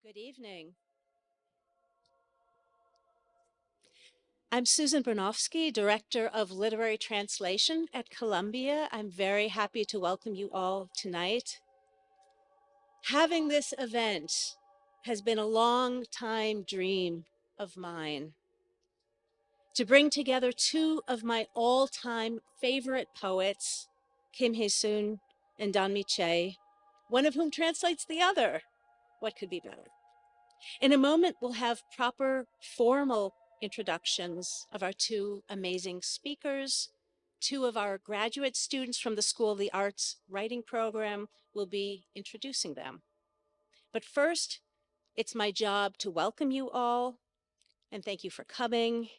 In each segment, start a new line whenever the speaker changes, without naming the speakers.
Good evening. I'm Susan Bernofsky, Director of Literary Translation at Columbia. I'm very happy to welcome you all tonight. Having this event has been a long time dream of mine. To bring together two of my all-time favorite poets, Kim Hyesoon and Don Mee Choi, one of whom translates the other. What could be better? In a moment, we'll have proper formal introductions of our two amazing speakers. Two of our graduate students from the School of the Arts writing program will be introducing them. But first, it's my job to welcome you all and thank you for coming,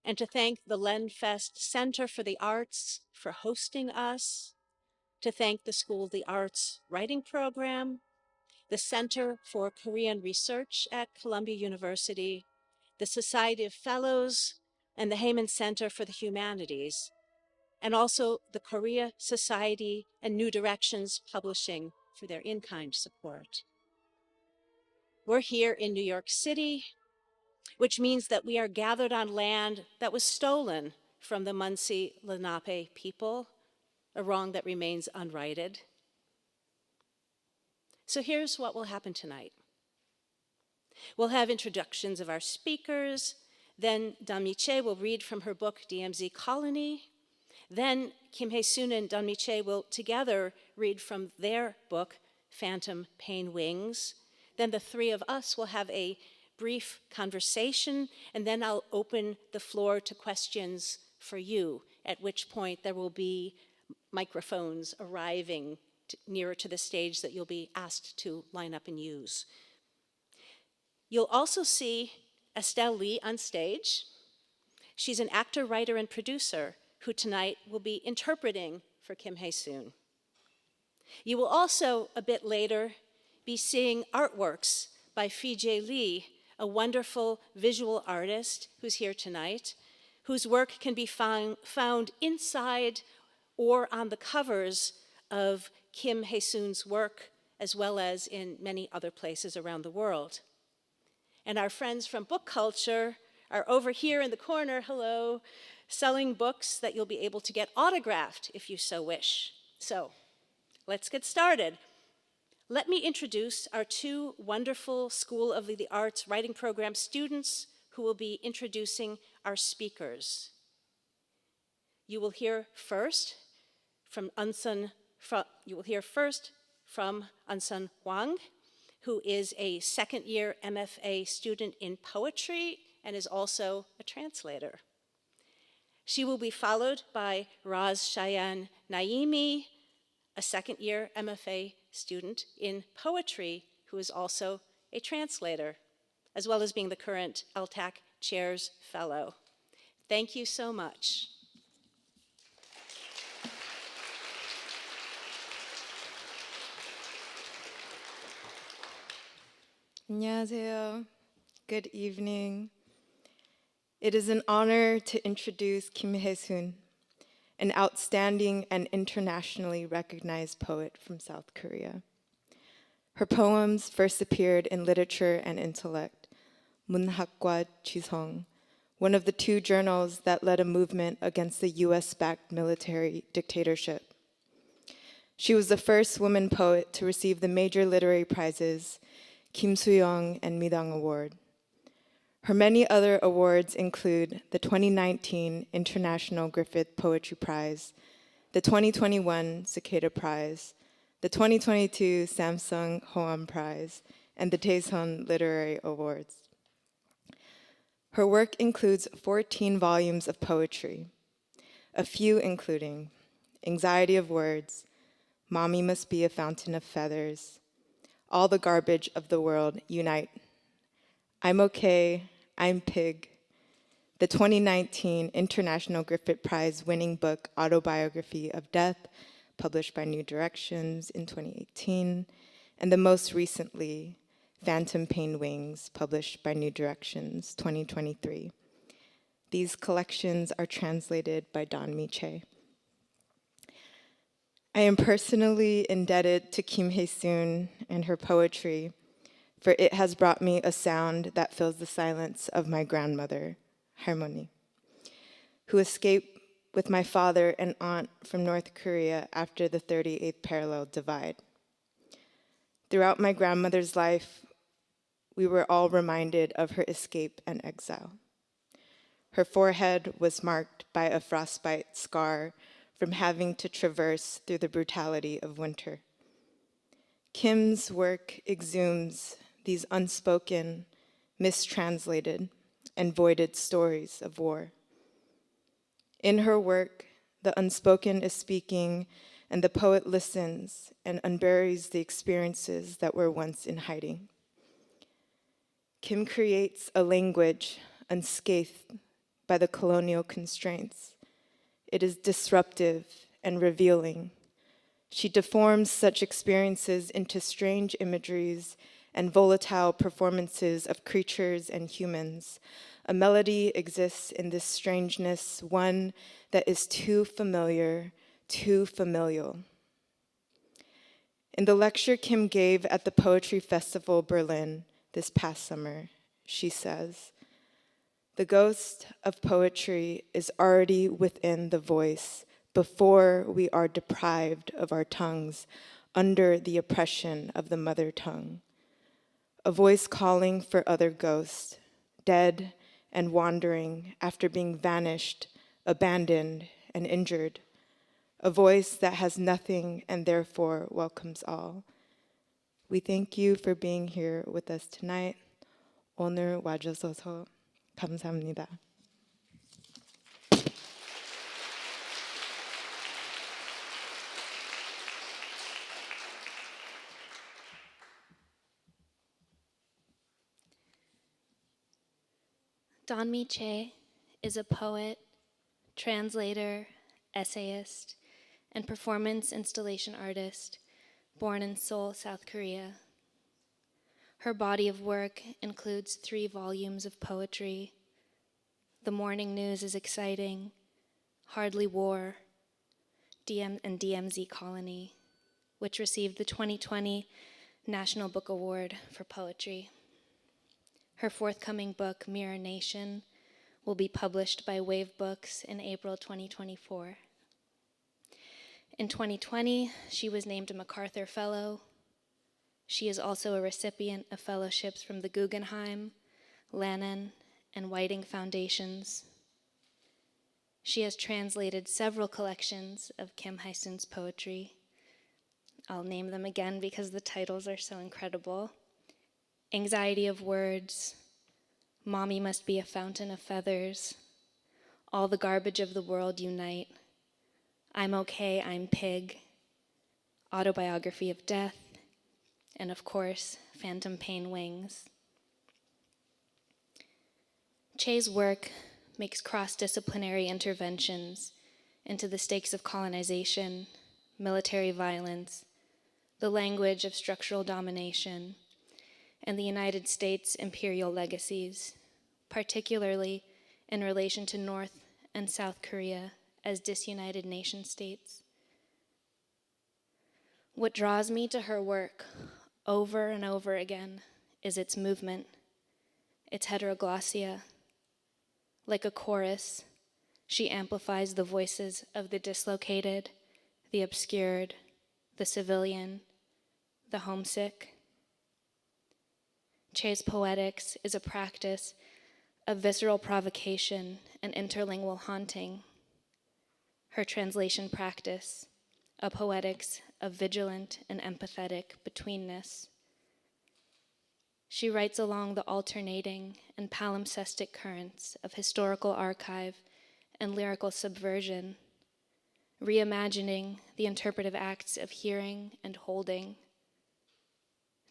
and to thank the Lenfest Center for the Arts for hosting us, to thank the School of the Arts writing program, the Center for Korean Research at Columbia University, the Society of Fellows, and the Heyman Center for the Humanities, and also the Korea Society and New Directions Publishing for their in-kind support. We're here in New York City, which means that we are gathered on land that was stolen from the Munsee Lenape people, a wrong that remains unrighted. So here's what will happen tonight. We'll have introductions of our speakers, then Don Mee Choi will read from her book, DMZ Colony. Then Kim Hyesoon and Don Mee Choi will together read from their book, Phantom Pain Wings. Then the three of us will have a brief conversation, and then I'll open the floor to questions for you, at which point there will be microphones arriving nearer to the stage that you'll be asked to line up and use. You'll also see Estelle Lee on stage. She's an actor, writer, and producer who tonight will be interpreting for Kim Hyesoon. You will also, a bit later, be seeing artworks by Fee-Jae Lee, a wonderful visual artist who's here tonight, whose work can be found inside or on the covers of Kim Hyesoon's work, as well as in many other places around the world. And our friends from Book Culture are over here in the corner, hello, selling books that you'll be able to get autographed if you so wish. So let's get started. Let me introduce our two wonderful School of the Arts writing program students who will be introducing our speakers. You will hear first from Unsun Hwang, who is a second-year MFA student in poetry and is also a translator. She will be followed by Raz Shayan Naimi, a second-year MFA student in poetry who is also a translator, as well as being the current LTAC Chair's Fellow. Thank you so much.
안녕하세요. Good evening. It is an honor to introduce Kim Hyesoon, an outstanding and internationally recognized poet from South Korea. Her poems first appeared in Literature and Intellect, 문학과 지성, one of the two journals that led a movement against the US-backed military dictatorship. She was the first woman poet to receive the major literary prizes, Kim Soo-young and Midang Award. Her many other awards include the 2019 International Griffin Poetry Prize, the 2021 Cicada Prize, the 2022 Samsung Hoam Prize, and the Daesan Literary Awards. Her work includes 14 volumes of poetry, a few including Anxiety of Words, Mommy Must Be a Fountain of Feathers, All the Garbage of the World Unite, I'm Okay, I'm Pig, the 2019 International Griffith Prize winning book Autobiography of Death, published by New Directions in 2018, and the most recently, Phantom Pain Wings, published by New Directions 2023. These collections are translated by Don Mee Choi. I am personally indebted to Kim Hyesoon and her poetry for it has brought me a sound that fills the silence of my grandmother, Harmony, who escaped with my father and aunt from North Korea after the 38th parallel divide. Throughout my grandmother's life, we were all reminded of her escape and exile. Her forehead was marked by a frostbite scar from having to traverse through the brutality of winter. Kim's work exhumes these unspoken, mistranslated, and voided stories of war. In her work, the unspoken is speaking, and the poet listens and unburies the experiences that were once in hiding. Kim creates a language unscathed by the colonial constraints. It is disruptive and revealing. She deforms such experiences into strange imageries and volatile performances of creatures and humans. A melody exists in this strangeness, one that is too familiar, too familial. In the lecture Kim gave at the Poetry Festival Berlin this past summer, she says, "The ghost of poetry is already within the voice before we are deprived of our tongues under the oppression of the mother tongue. A voice calling for other ghosts, dead and wandering after being vanished, abandoned, and injured. A voice that has nothing and therefore welcomes all." We thank you for being here with us tonight. 오늘 와주셔서 감사합니다.
Don Mee Choi is a poet, translator, essayist, and performance installation artist born in Seoul, South Korea. Her body of work includes 3 volumes of poetry, The Morning News is Exciting, Hardly War, and DMZ Colony, which received the 2020 National Book Award for Poetry. Her forthcoming book, Mirror Nation, will be published by Wave Books in April 2024. In 2020, she was named a MacArthur Fellow. She is also a recipient of fellowships from the Guggenheim, Lannan, and Whiting Foundations. She has translated several collections of Kim Hyesoon's poetry. I'll name them again because the titles are so incredible. Anxiety of Words, Mommy Must Be a Fountain of Feathers, All the Garbage of the World Unite, I'm Okay, I'm Pig, Autobiography of Death, and of course, Phantom Pain Wings. Che's work makes cross-disciplinary interventions into the stakes of colonization, military violence, the language of structural domination, and the United States' imperial legacies, particularly in relation to North and South Korea as disunited nation states. What draws me to her work over and over again is its movement, its heteroglossia. Like a chorus, she amplifies the voices of the dislocated, the obscured, the civilian, the homesick. Che's poetics is a practice of visceral provocation and interlingual haunting. Her translation practice, a poetics of vigilant and empathetic betweenness. She writes along the alternating and palimpsestic currents of historical archive and lyrical subversion, reimagining the interpretive acts of hearing and holding.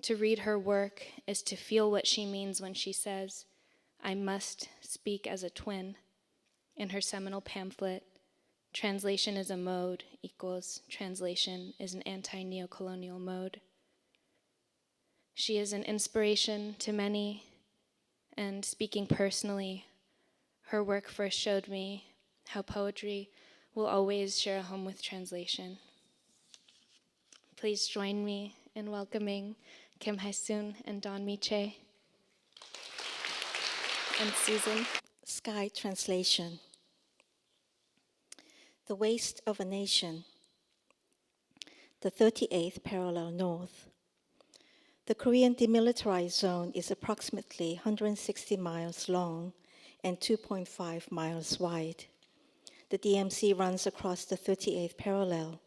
To read her work is to feel what she means when she says, "I must speak as a twin," in her seminal pamphlet, "Translation is a Mode" equals translation is an anti-neocolonial mode. She is an inspiration to many, and speaking personally, her work first showed me how poetry will always share a home with translation. Please join me in welcoming Kim Hyesoon and Don Mee Choi, and Susan.
Sky translation. The waste of a nation. The 38th parallel north. The Korean demilitarized zone is approximately 160 miles long and 2.5 miles wide. The DMZ runs across the 38th parallel,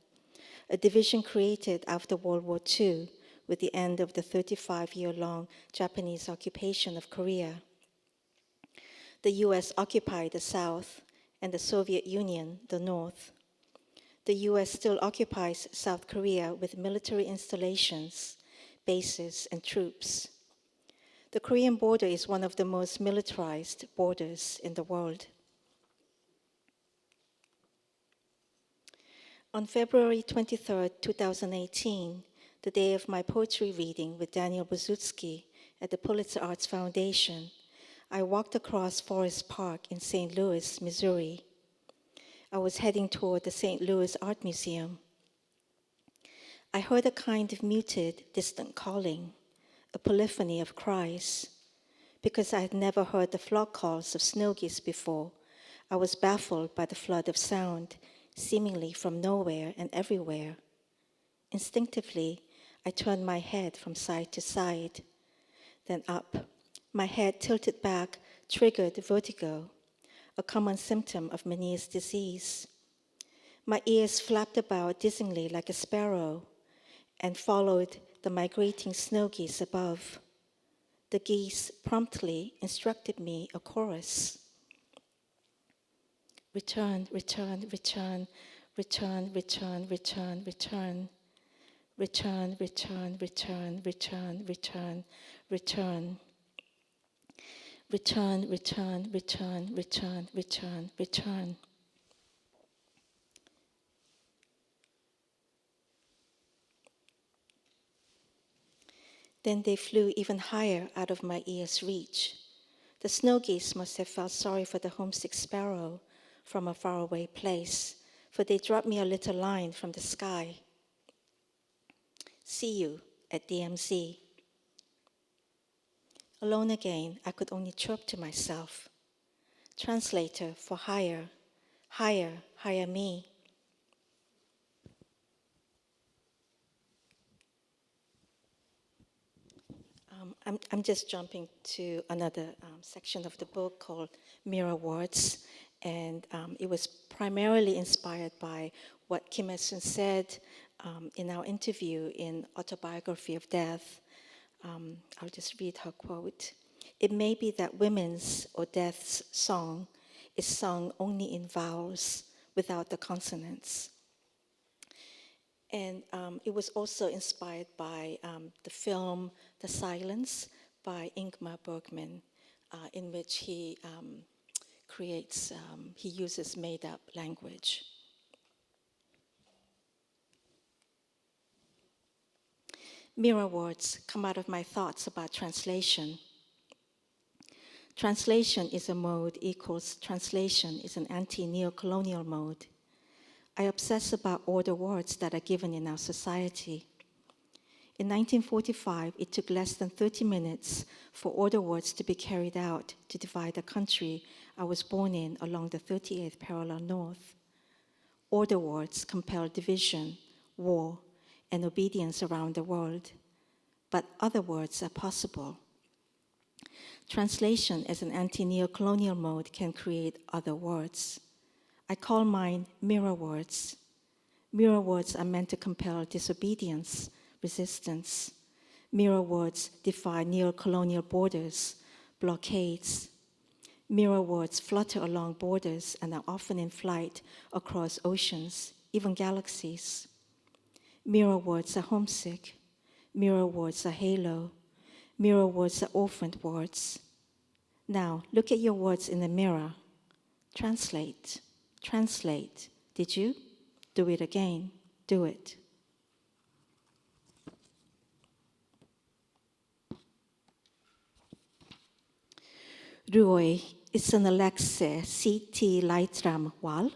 a division created after World War II with the end of the 35-year-long Japanese occupation of Korea. The US occupied the south and the Soviet Union the north. The US still occupies South Korea with military installations, bases, and troops. The Korean border is one of the most militarized borders in the world. On February 23, 2018, the day of my poetry reading with Daniel Bozutsky at the Pulitzer Arts Foundation, I walked across Forest Park in St. Louis, Missouri. I was heading toward the St. Louis Art Museum. I heard a kind of muted, distant calling, a polyphony of cries. Because I had never heard the flock calls of snow geese before, I was baffled by the flood of sound, seemingly from nowhere and everywhere. Instinctively, I turned my head from side to side, then up. My head tilted back triggered vertigo, a common symptom of Meniere's disease. My ears flapped about dizzyingly like a sparrow and followed the migrating snow geese above. The geese promptly instructed me a chorus. Return, return, return, return, return, return, return. Return, return, return, return, return, return. Return, return, return, return, return, return. Then they flew even higher out of my ear's reach. The snow geese must have felt sorry for the homesick sparrow from a faraway place, for they dropped me a little line from the sky. See you at DMZ. Alone again, I could only chirp to myself. Translator for hire, hire, hire me. I'm just jumping to another section of the book called Mirror Words, and it was primarily inspired by what Kim Hyesoon said in our interview in Autobiography of Death. I'll just read her quote. It may be that women's or death's song is sung only in vowels without the consonants. And it was also inspired by the film The Silence by Ingmar Bergman, in which he he uses made-up language. Mirror words come out of my thoughts about translation. Translation is a mode equals translation is an anti-neocolonial mode. I obsess about order words that are given in our society. In 1945, it took less than 30 minutes for order words to be carried out to divide the country I was born in along the 38th parallel north. Order words compel division, war, and obedience around the world. But other words are possible. Translation as an anti-neocolonial mode can create other words. I call mine mirror words. Mirror words are meant to compel disobedience, resistance. Mirror words defy neocolonial borders, blockades. Mirror words flutter along borders and are often in flight across oceans, even galaxies. Mirror words are homesick. Mirror words are halo. Mirror words are orphaned words. Now, look at your words in the mirror. Translate. Translate. Did you? Do it again. Do it. Ruoi isan alexe siti laitram wal.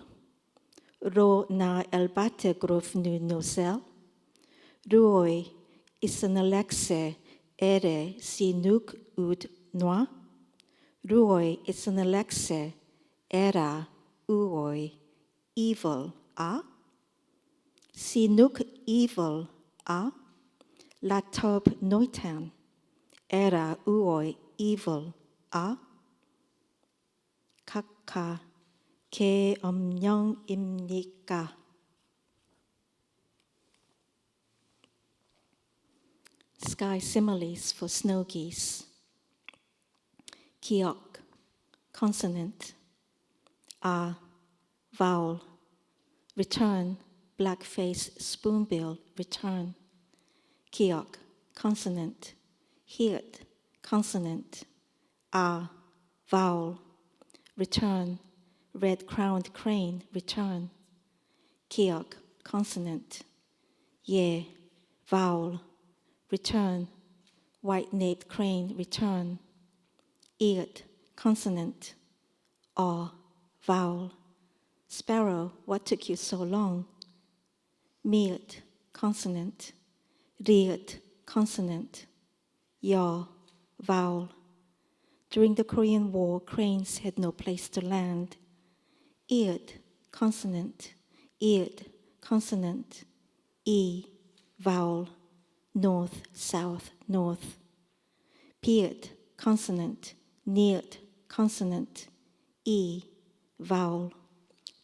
Ro na elbate grof nu nosel. Ruoi isan alexe ere si nuk ud noa, ruoi is an alexe, era uoi, evil a, si nuk evil a, la tob noitan, era uoi evil a, kakka ke omnyong imnika. Sky similes for snow geese. Kiok, consonant. A, vowel. Return, black-face spoonbill, return. Kiok, consonant. Hirt, consonant. A, vowel. Return, red-crowned crane, return. Kiok, consonant. Ye, vowel. Return, white-naped crane, return. Irt, consonant. Aw, vowel. Sparrow, what took you so long? Mirt, consonant. Rirt, consonant. Yaw, vowel. During the Korean War, cranes had no place to land. Irt, consonant. Irt, consonant. E, vowel. North, south, north. Pirt, consonant. Nirt, consonant. E, vowel.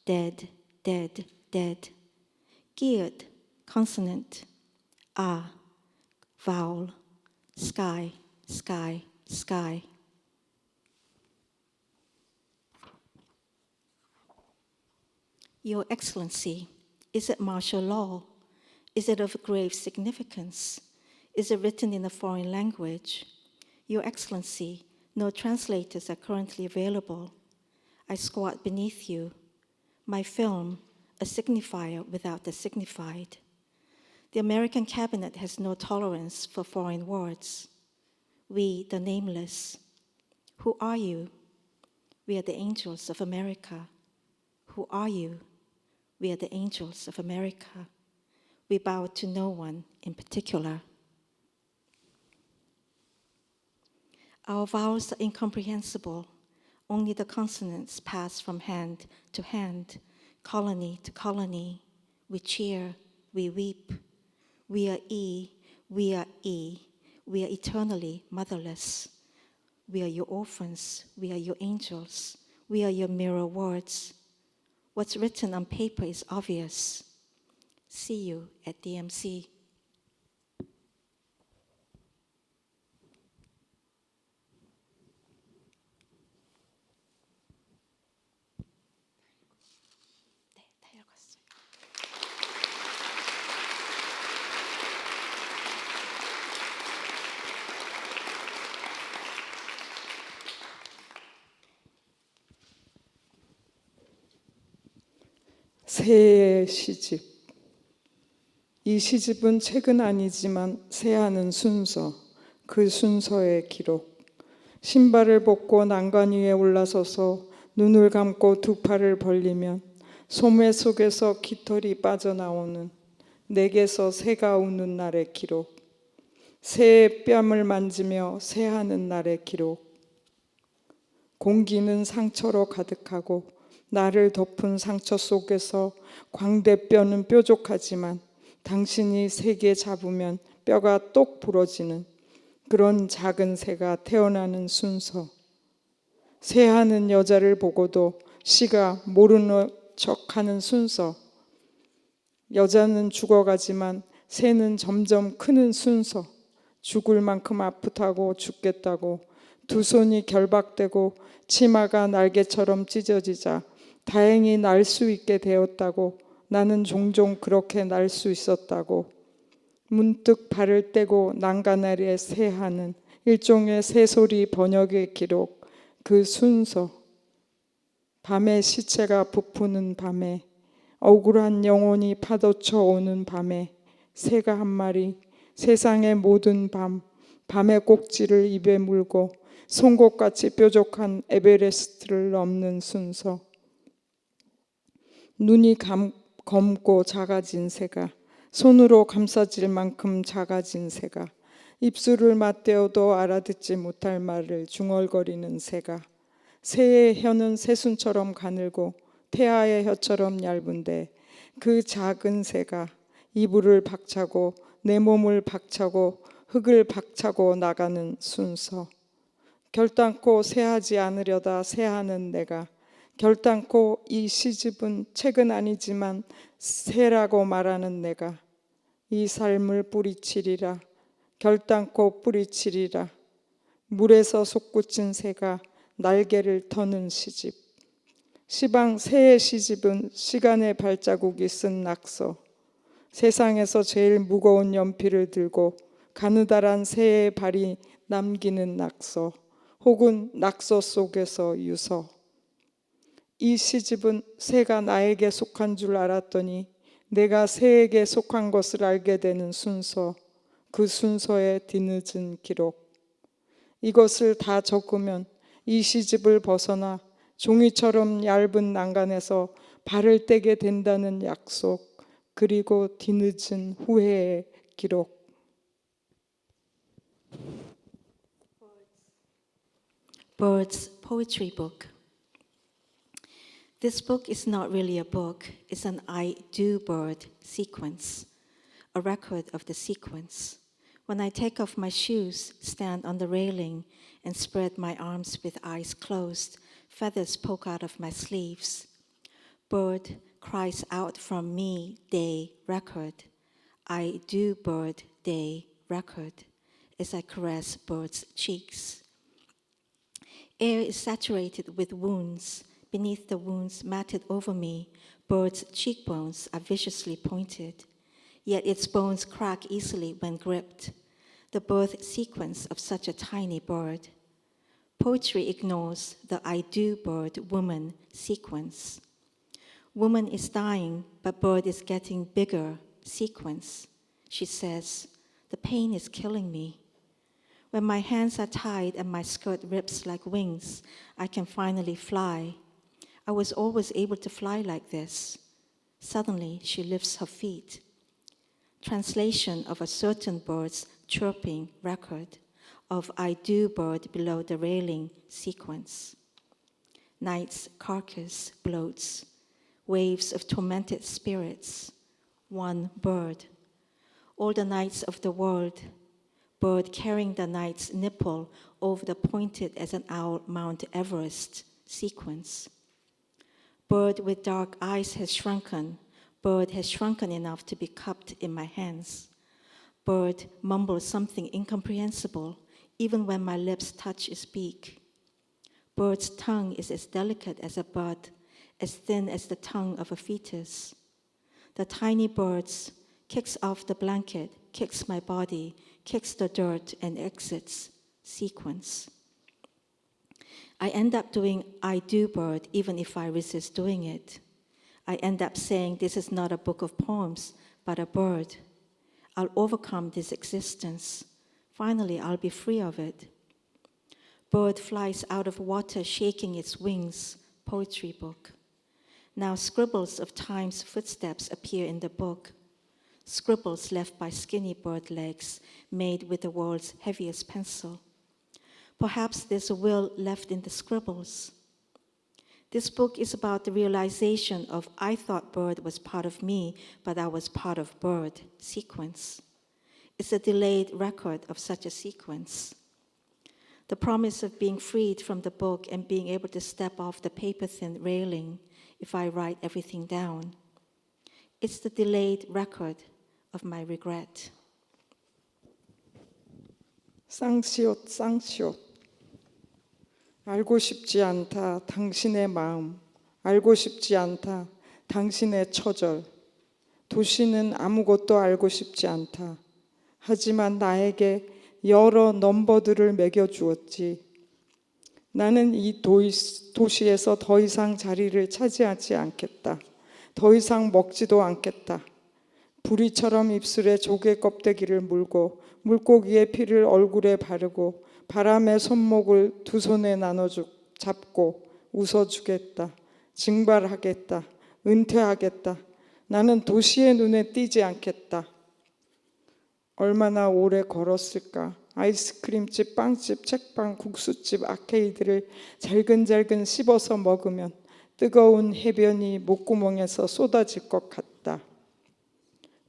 Dead, dead, dead. Girt, consonant. A, vowel. Sky, sky, sky. Your Excellency, is it martial law? Is it of grave significance? Is it written in a foreign language? Your Excellency, no translators are currently available. I squat beneath you. My film, a signifier without the signified. The American cabinet has no tolerance for foreign words. We, the nameless. Who are you? We are the angels of America. Who are you? We are the angels of America. We bow to no one in particular. Our vowels are incomprehensible. Only the consonants pass from hand to hand, colony to colony. We cheer, we weep. We are E, we are E. We are eternally motherless. We are your orphans, we are your angels. We are your mirror words. What's written on paper is obvious. See you at DMZ.
새해의 시집. 이 시집은 책은 아니지만 새하는 순서, 그 순서의 기록. 신발을 벗고 난간 위에 올라서서 눈을 감고 두 팔을 벌리면 소매 속에서 깃털이 빠져나오는 내게서 새가 우는 날의 기록. 새의 뺨을 만지며 새하는 날의 기록. 공기는 상처로 가득하고 나를 덮은 상처 속에서 광대뼈는 뾰족하지만 당신이 세게 잡으면 뼈가 똑 부러지는 그런 작은 새가 태어나는 순서. 새하는 여자를 보고도 씨가 모르는 척하는 순서. 여자는 죽어가지만 새는 점점 크는 순서. 죽을 만큼 아프다고 죽겠다고 두 손이 결박되고 치마가 날개처럼 찢어지자 다행히 날 수 있게 되었다고 나는 종종 그렇게 날 수 있었다고 문득 발을 떼고 난간 아래 새하는 일종의 새소리 번역의 기록 그 순서. 밤에 시체가 부푸는 밤에 억울한 영혼이 파도쳐 오는 밤에 새가 한 마리 세상의 모든 밤의 꼭지를 입에 물고 송곳같이 뾰족한 에베레스트를 넘는 순서. 눈이 검고 작아진 새가 손으로 감싸질 만큼 작아진 새가 입술을 맞대어도 알아듣지 못할 말을 중얼거리는 새가 새의 혀는 새순처럼 가늘고 태아의 혀처럼 얇은데 그 작은 새가 이불을 박차고 내 몸을 박차고 흙을 박차고 나가는 순서. 결단코 새하지 않으려다 새하는 내가 결단코 이 시집은 책은 아니지만 새라고 말하는 내가 이 삶을 뿌리치리라 결단코 뿌리치리라. 물에서 솟구친 새가 날개를 터는 시집. 시방 새의 시집은 시간의 발자국이 쓴 낙서. 세상에서 제일 무거운 연필을 들고 가느다란 새의 발이 남기는 낙서 혹은 낙서 속에서 유서. 이 시집은 새가 나에게 속한 줄 알았더니 내가 새에게 속한 것을 알게 되는 순서, 그 순서의 뒤늦은 기록. 이것을 다 적으면 이 시집을 벗어나 종이처럼 얇은 난간에서 발을 떼게 된다는 약속, 그리고 뒤늦은 후회의 기록.
Bird's Poetry Book. This book is not really a book, it's an I Do Bird sequence, a record of the sequence. When I take off my shoes, stand on the railing, and spread my arms with eyes closed, feathers poke out of my sleeves. Bird cries out from me, day, record. I do bird, day, record, as I caress bird's cheeks. Air is saturated with wounds. Beneath the wounds matted over me, bird's cheekbones are viciously pointed. Yet its bones crack easily when gripped. The birth sequence of such a tiny bird. Poetry ignores the I do bird woman sequence. Woman is dying, but bird is getting bigger sequence. She says, the pain is killing me. When my hands are tied and my skirt rips like wings, I can finally fly. I was always able to fly like this. Suddenly, she lifts her feet. Translation of a certain bird's chirping record of I do bird below the railing sequence. Night's carcass bloats, waves of tormented spirits, one bird. All the nights of the world, bird carrying the night's nipple over the pointed as an owl Mount Everest sequence. Bird with dark eyes has shrunken. Bird has shrunken enough to be cupped in my hands. Bird mumbles something incomprehensible, even when my lips touch its beak. Bird's tongue is as delicate as a bud, as thin as the tongue of a fetus. The tiny birds kicks off the blanket, kicks my body, kicks the dirt, and exits sequence. I end up doing I do bird even if I resist doing it. I end up saying this is not a book of poems, but a bird. I'll overcome this existence. Finally, I'll be free of it. Bird flies out of water shaking its wings, poetry book. Now scribbles of time's footsteps appear in the book. Scribbles left by skinny bird legs made with the world's heaviest pencil. Perhaps there's a will left in the scribbles. This book is about the realization of I thought bird was part of me, but I was part of bird sequence. It's a delayed record of such a sequence. The promise of being freed from the book and being able to step off the paper-thin railing if I write everything down. It's the delayed record of my regret.
쌍시옷 쌍시옷. 알고 싶지 않다 당신의 마음, 알고 싶지 않다 당신의 처절. 도시는 아무것도 알고 싶지 않다. 하지만 나에게 여러 넘버들을 매겨주었지. 나는 이 도시에서 더 이상 자리를 차지하지 않겠다. 더 이상 먹지도 않겠다. 부리처럼 입술에 조개 껍데기를 물고 물고기의 피를 얼굴에 바르고 바람의 손목을 두 손에 잡고 웃어주겠다. 징발하겠다. 은퇴하겠다. 나는 도시의 눈에 띄지 않겠다. 얼마나 오래 걸었을까. 아이스크림집, 빵집, 책방, 국수집, 아케이드를 잘근잘근 씹어서 먹으면 뜨거운 해변이 목구멍에서 쏟아질 것 같다.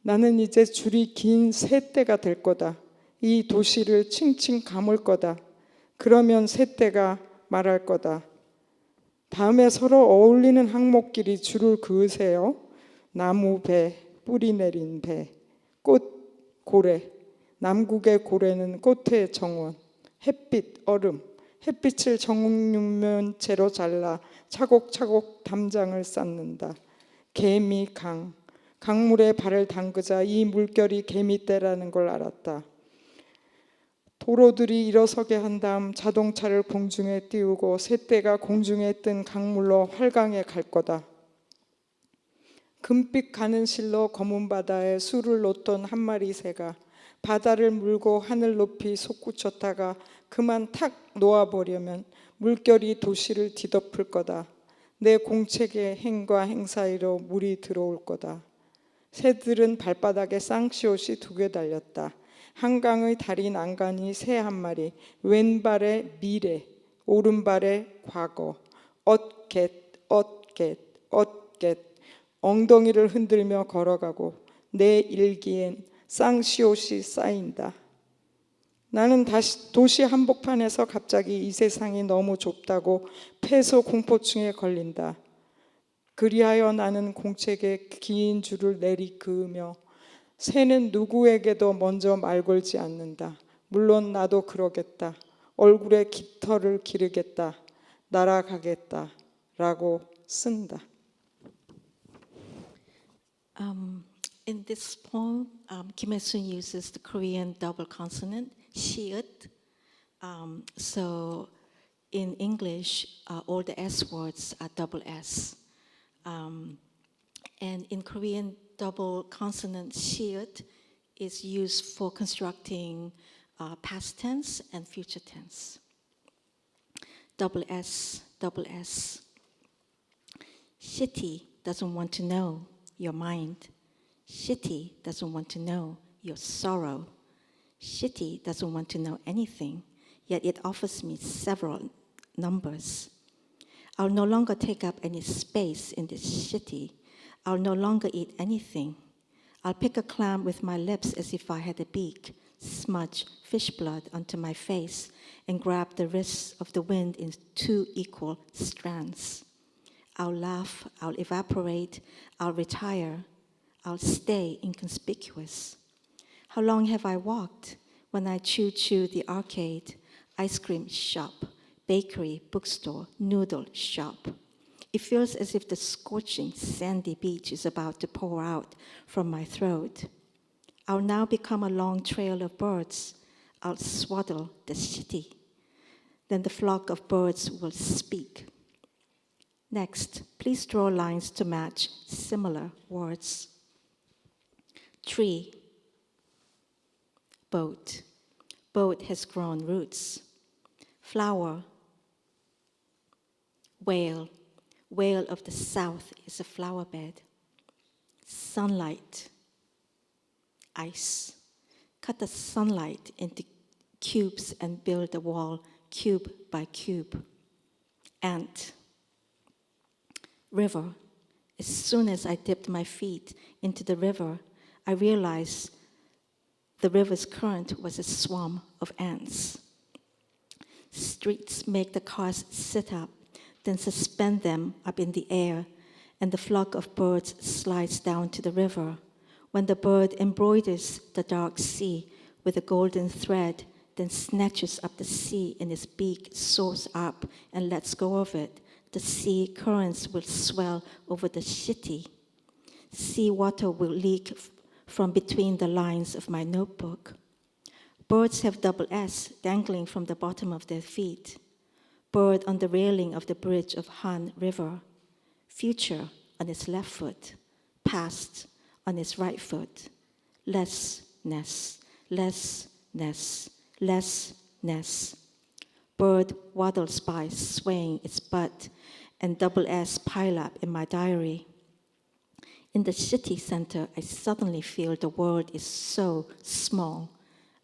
나는 이제 줄이 긴 새떼가 될 거다. 이 도시를 칭칭 감을 거다. 그러면 새떼가 말할 거다. 다음에 서로 어울리는 항목끼리 줄을 그으세요. 나무 배, 뿌리 내린 배, 꽃 고래. 남국의 고래는 꽃의 정원, 햇빛, 얼음. 햇빛을 정육면체로 잘라 차곡차곡 담장을 쌓는다. 개미, 강. 강물에 발을 담그자 이 물결이 개미떼라는 걸 알았다. 도로들이 일어서게 한 다음 자동차를 공중에 띄우고 새떼가 공중에 뜬 강물로 활강에 갈 거다. 금빛 가는 실로 검은 바다에 술을 놓던 한 마리 새가 바다를 물고 하늘 높이 솟구쳤다가 그만 탁 놓아버리면 물결이 도시를 뒤덮을 거다. 내 공책의 행과 행 사이로 물이 들어올 거다. 새들은 발바닥에 쌍시옷이 2개 달렸다. 한강의 달인 안간히 새 한 마리, 왼발에 미래, 오른발에 과거, 엇겟, 엇겟, 엇겟, 엉덩이를 흔들며 걸어가고 내 일기엔 쌍시옷이 쌓인다. 나는 다시 도시 한복판에서 갑자기 이 세상이 너무 좁다고 폐소 공포증에 걸린다. 그리하여 나는 공책에 긴 줄을 내리 그으며 새는 누구에게도 먼저 말 걸지 않는다. 물론 나도 그러겠다. 얼굴에 깃털을 기르겠다. 날아가겠다. 라고 쓴다.
In this poem, Kim Hyesoon uses the Korean double consonant, 시읒. So in English, all the S words are double S. And in Korean, double consonant 시읒 is used for constructing past tense and future tense. Double S, double S. Shitty doesn't want to know your mind. Shitty doesn't want to know your sorrow. Shitty doesn't want to know anything, yet it offers me several numbers. I'll no longer take up any space in this shitty. I'll no longer eat anything. I'll pick a clam with my lips as if I had a beak, smudge fish blood onto my face, and grab the wrists of the wind in 2 equal strands. I'll laugh, I'll evaporate, I'll retire, I'll stay inconspicuous. How long have I walked when I choo the arcade, ice cream shop, bakery, bookstore, noodle shop? It feels as if the scorching sandy beach is about to pour out from my throat. I'll now become a long trail of birds. I'll swaddle the city. Then the flock of birds will speak. Next, please draw lines to match similar words. Tree, boat. Boat has grown roots. Flower, whale. Whale of the south is a flower bed. Sunlight, ice. Cut the sunlight into cubes and build a wall cube by cube. Ant, river. As soon as I dipped my feet into the river, I realized the river's current was a swarm of ants. Streets make the cars sit up, then suspend them up in the air, and the flock of birds slides down to the river. When the bird embroiders the dark sea with a golden thread, then snatches up the sea in its beak, soars up, and lets go of it, the sea currents will swell over the city. Sea water will leak from between the lines of my notebook. Birds have double S dangling from the bottom of their feet. Bird on the railing of the bridge of Han River. Future on its left foot. Past on its right foot. Lessness, lessness, lessness. Bird waddles by swaying its butt, and double S pile up in my diary. In the city center, I suddenly feel the world is so small.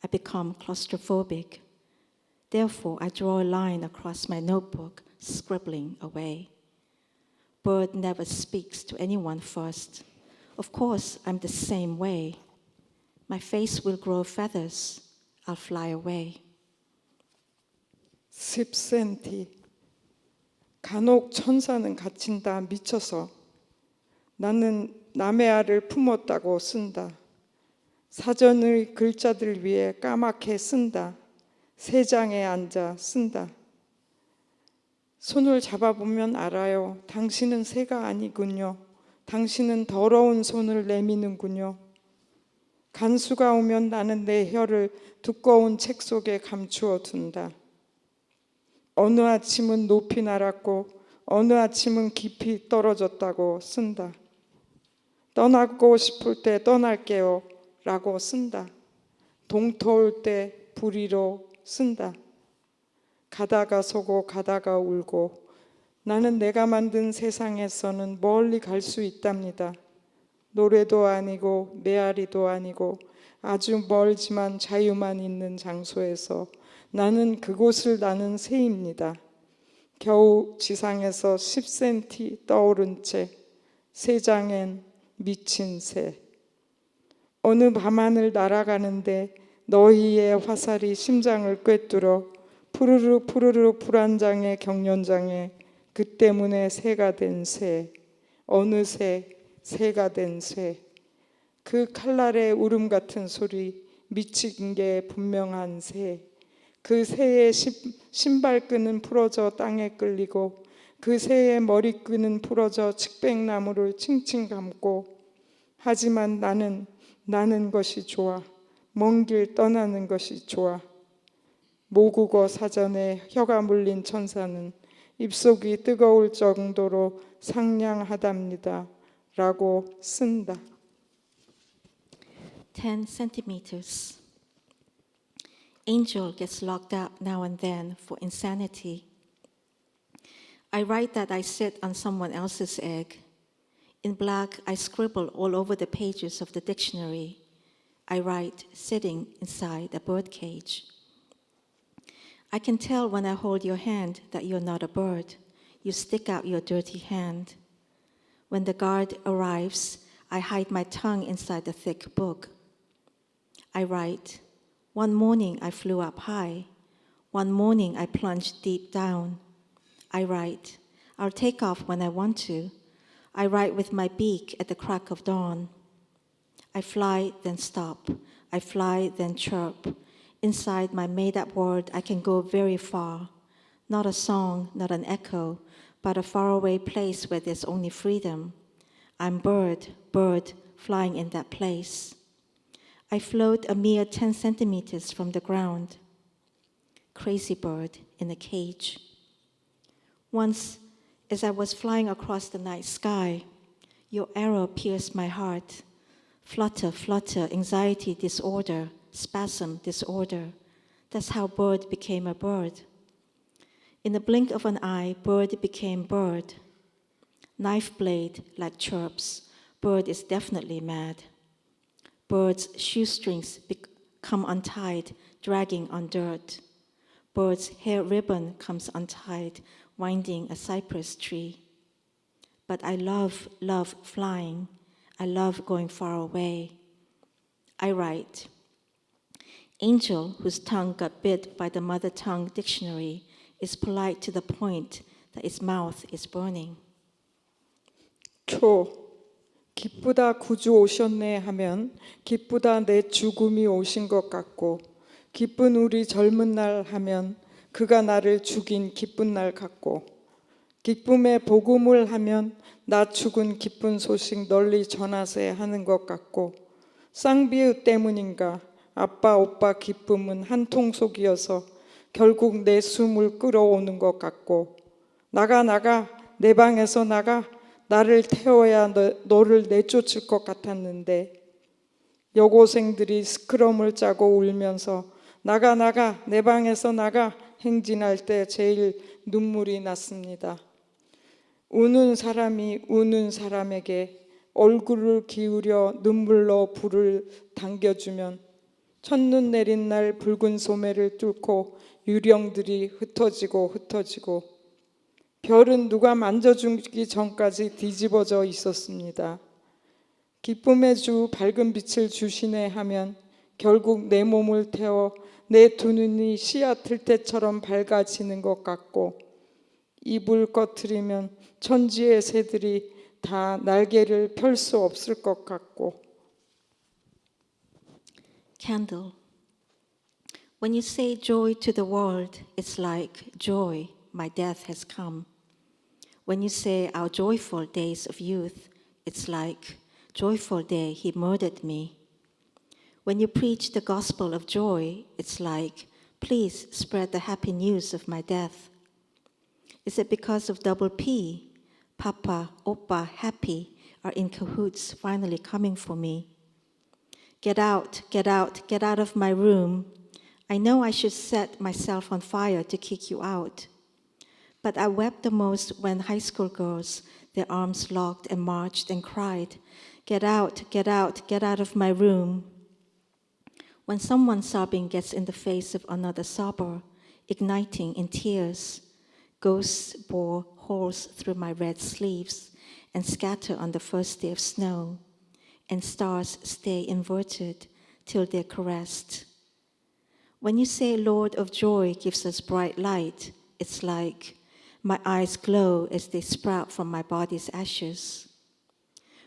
I become claustrophobic. Therefore, I draw a line across my notebook, scribbling away. Bird never speaks to anyone first. Of course, I'm the same way. My face will grow feathers. I'll fly away.
10cm. 간혹 천사는 갇힌다 미쳐서. 나는 남의 알을 품었다고 쓴다. 사전의 글자들 위에 까맣게 쓴다. 세 장에 앉아 쓴다. 손을 잡아보면 알아요. 당신은 새가 아니군요. 당신은 더러운 손을 내미는군요. 간수가 오면 나는 내 혀를 두꺼운 책 속에 감추어 둔다. 어느 아침은 높이 날았고 어느 아침은 깊이 떨어졌다고 쓴다. 떠나고 싶을 때 떠날게요 라고 쓴다. 동터올 때 불의로 쓴다. 가다가 서고 가다가 울고 나는 내가 만든 세상에서는 멀리 갈 수 있답니다. 노래도 아니고 메아리도 아니고 아주 멀지만 자유만 있는 장소에서 나는 그곳을 나는 새입니다. 겨우 지상에서 10cm 떠오른 채 세장엔 미친 새. 어느 밤하늘 날아가는데 너희의 화살이 심장을 꿰뚫어 푸르르 푸르르 불안장애 경련장애 그 때문에 새가 된 새. 어느새 새가 된 새. 그 칼날의 울음 같은 소리 미친 게 분명한 새. 그 새의 신발끈은 풀어져 땅에 끌리고 그 새의 머리끈은 풀어져 측백나무를 칭칭 감고 하지만 나는 것이 좋아. 먼 길 떠나는 것이 좋아. 모국어 사전에 혀가 물린 천사는 입속이 뜨거울 정도로 상냥하답니다. 라고 쓴다.
10 centimeters. Angel gets locked up now and then for insanity. I write that I sit on someone else's egg. In black, I scribble all over the pages of the dictionary. I write sitting inside a birdcage. I can tell when I hold your hand that you're not a bird. You stick out your dirty hand. When the guard arrives, I hide my tongue inside the thick book. I write, one morning I flew up high. One morning I plunged deep down. I write, I'll take off when I want to. I write with my beak at the crack of dawn. I fly, then stop. I fly, then chirp. Inside my made-up world, I can go very far. Not a song, not an echo, but a faraway place where there's only freedom. I'm bird, flying in that place. I float a mere 10 centimeters from the ground. Crazy bird in a cage. Once, as I was flying across the night sky, your arrow pierced my heart. Flutter, flutter, anxiety disorder, spasm disorder. That's how bird became a bird. In the blink of an eye, bird became bird. Knife blade like chirps. Bird is definitely mad. Bird's shoestrings come untied, dragging on dirt. Bird's hair ribbon comes untied, winding a cypress tree. But I love flying. I love going far away. I write, angel whose tongue got bit by the mother tongue dictionary is polite to the point that its mouth is burning.
초. 기쁘다 구주 오셨네 하면 기쁘다 내 죽음이 오신 것 같고 기쁜 우리 젊은 날 하면 그가 나를 죽인 기쁜 날 같고 기쁨의 복음을 하면 나 죽은 기쁜 소식 널리 전하세 하는 것 같고 쌍비의 때문인가 아빠 오빠 기쁨은 한 통속이어서 결국 내 숨을 끌어오는 것 같고 나가 내 방에서 나가 나를 태워야 너를 내쫓을 것 같았는데 여고생들이 스크럼을 짜고 울면서 나가 내 방에서 나가 행진할 때 제일 눈물이 났습니다. 우는 사람이 우는 사람에게 얼굴을 기울여 눈물로 불을 당겨주면 첫눈 내린 날 붉은 소매를 뚫고 유령들이 흩어지고 흩어지고 별은 누가 만져주기 전까지 뒤집어져 있었습니다. 기쁨의 주 밝은 빛을 주시네 하면 결국 내 몸을 태워 내 두 눈이 씨앗틀 때처럼 밝아지는 것 같고 입을 꺼트리면 천지의 새들이 다 날개를 펼 수 없을 것 같고.
Candle. When you say joy to the world, it's like joy, my death has come. When you say our joyful days of youth, it's like joyful day he murdered me. When you preach the gospel of joy, it's like please spread the happy news of my death. Is it because of double P? Papa, Oppa, Happy are in cahoots finally coming for me. Get out, get out, get out of my room. I know I should set myself on fire to kick you out. But I wept the most when high school girls, their arms locked and marched and cried, get out, get out, get out of my room. When someone sobbing gets in the face of another sobber, igniting in tears, ghosts bore holes through my red sleeves and scatter on the first day of snow, and stars stay inverted till they're caressed. When you say Lord of Joy gives us bright light, it's like my eyes glow as they sprout from my body's ashes.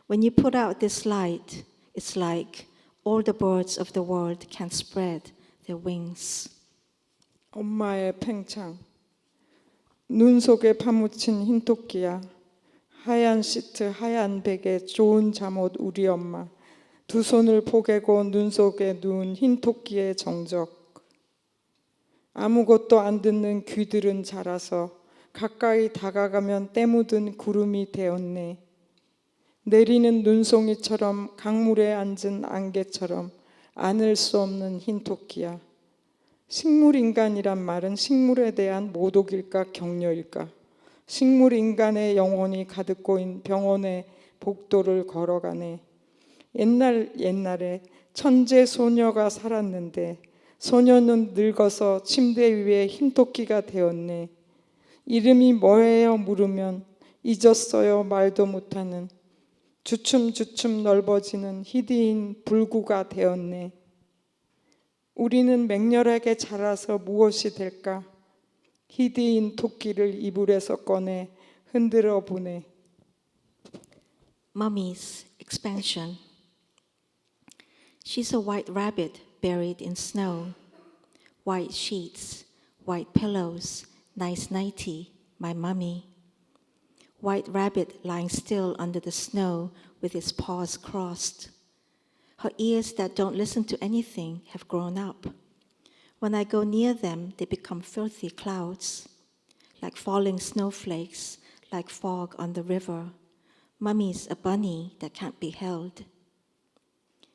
When you put out this light, it's like all the birds of the world can spread their wings.
엄마의 팽창. 눈 속에 파묻힌 흰 토끼야. 하얀 시트 하얀 베개 좋은 잠옷 우리 엄마. 두 손을 포개고 눈 속에 누운 흰 토끼의 정적. 아무것도 안 듣는 귀들은 자라서 가까이 다가가면 때 묻은 구름이 되었네. 내리는 눈송이처럼 강물에 앉은 안개처럼 안을 수 없는 흰 토끼야. 식물인간이란 말은 식물에 대한 모독일까 격려일까? 식물인간의 영혼이 가득 고인 병원의 복도를 걸어가네. 옛날에 천재 소녀가 살았는데 소녀는 늙어서 침대 위에 흰 토끼가 되었네. 이름이 뭐예요 물으면 잊었어요 말도 못하는 주춤주춤 넓어지는 희디인 불구가 되었네. 우리는 맹렬하게 자라서 무엇이 될까? 희디인 토끼를 이불에서 꺼내 흔들어 보내.
Mummy's expansion. She's a white rabbit buried in snow. White sheets, white pillows, nice nightie, my mummy. White rabbit lying still under the snow with his paws crossed. Her ears that don't listen to anything have grown up. When I go near them, they become filthy clouds, like falling snowflakes, like fog on the river. Mummy's a bunny that can't be held.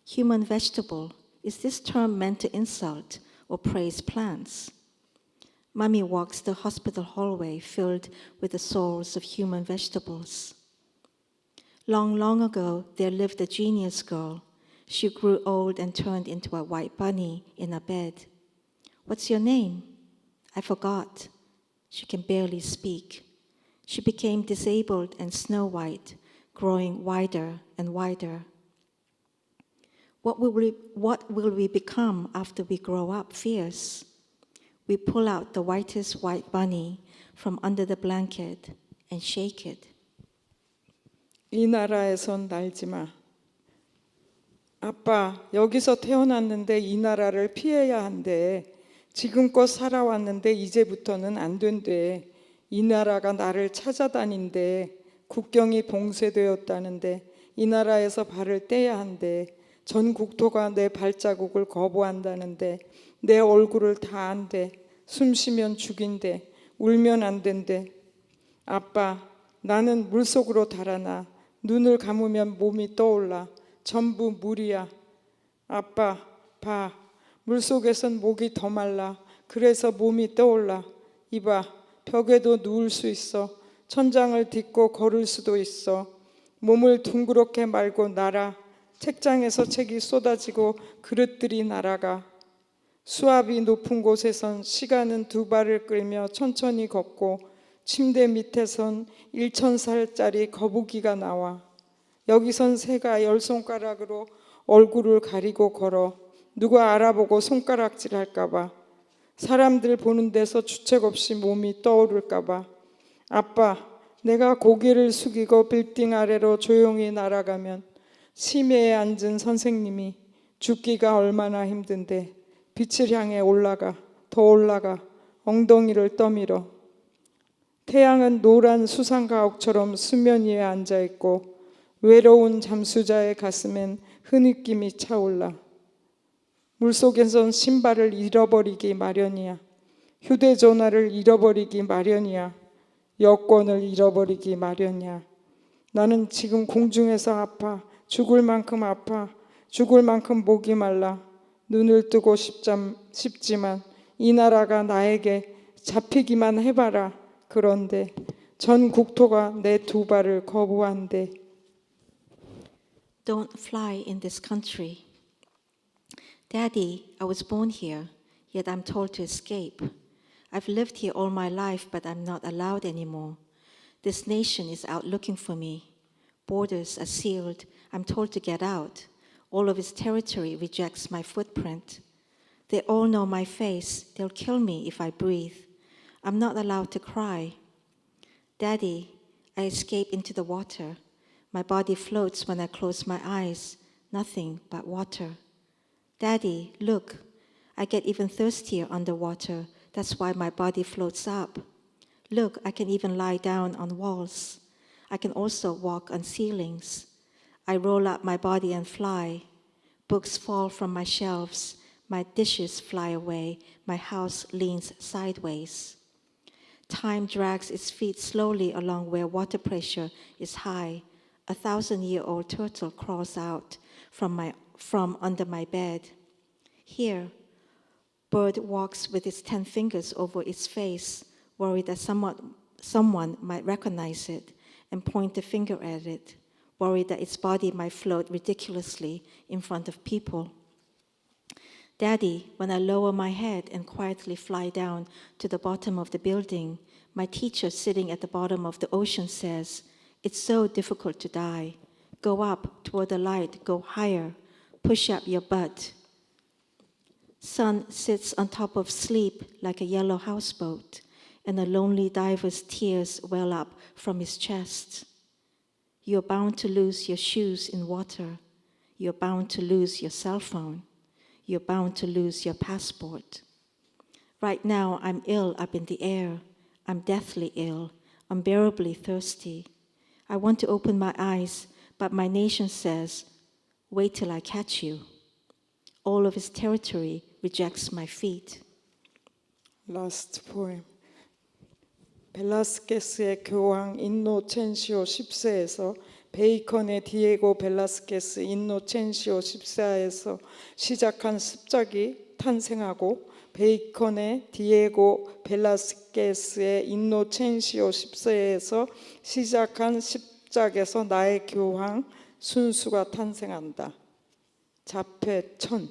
Human vegetable, is this term meant to insult or praise plants? Mummy walks the hospital hallway filled with the souls of human vegetables. Long, long ago, there lived a genius girl. She grew old and turned into a white bunny in a bed. What's your name? I forgot. She can barely speak. She became disabled and snow white, growing wider and wider. What will we become after we grow up fierce? We pull out the whitest white bunny from under the blanket and shake it.
이 나라에선 날지 마. 아빠, 여기서 태어났는데 이 나라를 피해야 한대. 지금껏 살아왔는데 이제부터는 안 된대. 이 나라가 나를 찾아다닌대. 국경이 봉쇄되었다는데 이 나라에서 발을 떼야 한대. 전 국토가 내 발자국을 거부한다는데 내 얼굴을 다 안대. 숨 쉬면 죽인대. 울면 안 된대. 아빠, 나는 물속으로 달아나. 눈을 감으면 몸이 떠올라. 전부 물이야. 아빠, 봐. 물속에선 목이 더 말라. 그래서 몸이 떠올라. 이봐, 벽에도 누울 수 있어. 천장을 딛고 걸을 수도 있어. 몸을 둥그렇게 말고 날아. 책장에서 책이 쏟아지고 그릇들이 날아가. 수압이 높은 곳에선 시간은 두 발을 끌며 천천히 걷고 침대 밑에선 1000살짜리 거북이가 나와. 여기선 새가 10손가락으로 얼굴을 가리고 걸어. 누가 알아보고 손가락질 할까봐. 사람들 보는 데서 주책 없이 몸이 떠오를까봐. 아빠, 내가 고개를 숙이고 빌딩 아래로 조용히 날아가면 심해에 앉은 선생님이 죽기가 얼마나 힘든데 빛을 향해 올라가, 더 올라가, 엉덩이를 떠밀어. 태양은 노란 수상가옥처럼 수면 위에 앉아있고 외로운 잠수자의 가슴엔 흐느낌이 차올라. 물속에선 신발을 잃어버리기 마련이야. 휴대전화를 잃어버리기 마련이야. 여권을 잃어버리기 마련이야. 나는 지금 공중에서 아파. 죽을 만큼 아파. 죽을 만큼 목이 말라. 눈을 뜨고 싶지만 이 나라가 나에게 잡히기만 해봐라. 그런데 전 국토가 내 두 발을 거부한대.
Don't fly in this country. Daddy, I was born here, yet I'm told to escape. I've lived here all my life, but I'm not allowed anymore. This nation is out looking for me. Borders are sealed. I'm told to get out. All of its territory rejects my footprint. They all know my face. They'll kill me if I breathe. I'm not allowed to cry. Daddy, I escape into the water. My body floats when I close my eyes. Nothing but water. Daddy, look. I get even thirstier underwater. That's why my body floats up. Look, I can even lie down on walls. I can also walk on ceilings. I roll up my body and fly. Books fall from my shelves. My dishes fly away. My house leans sideways. Time drags its feet slowly along where water pressure is high. A 1,000-year-old turtle crawls out from under my bed. Here, bird walks with its 10 fingers over its face, worried that someone might recognize it and point a finger at it, worried that its body might float ridiculously in front of people. Daddy, when I lower my head and quietly fly down to the bottom of the building, my teacher sitting at the bottom of the ocean says, "It's so difficult to die. Go up toward the light, go higher, push up your butt." Sun sits on top of sleep like a yellow houseboat, and a lonely diver's tears well up from his chest. You're bound to lose your shoes in water. You're bound to lose your cell phone. You're bound to lose your passport. Right now, I'm ill up in the air. I'm deathly ill, unbearably thirsty. I want to open my eyes, but my nation says, "Wait till I catch you." All of its territory rejects my feet.
Last poem. 벨라스케스의 교황 인노첸시오 10세에서 베이컨의 디에고 벨라스케스 인노첸시오 14에서 시작한 습작이 탄생하고 베이컨의 디에고 벨라스케스의 인노첸시오 10세에서 시작한 습작에서 나의 교황 순수가 탄생한다. 자폐 천.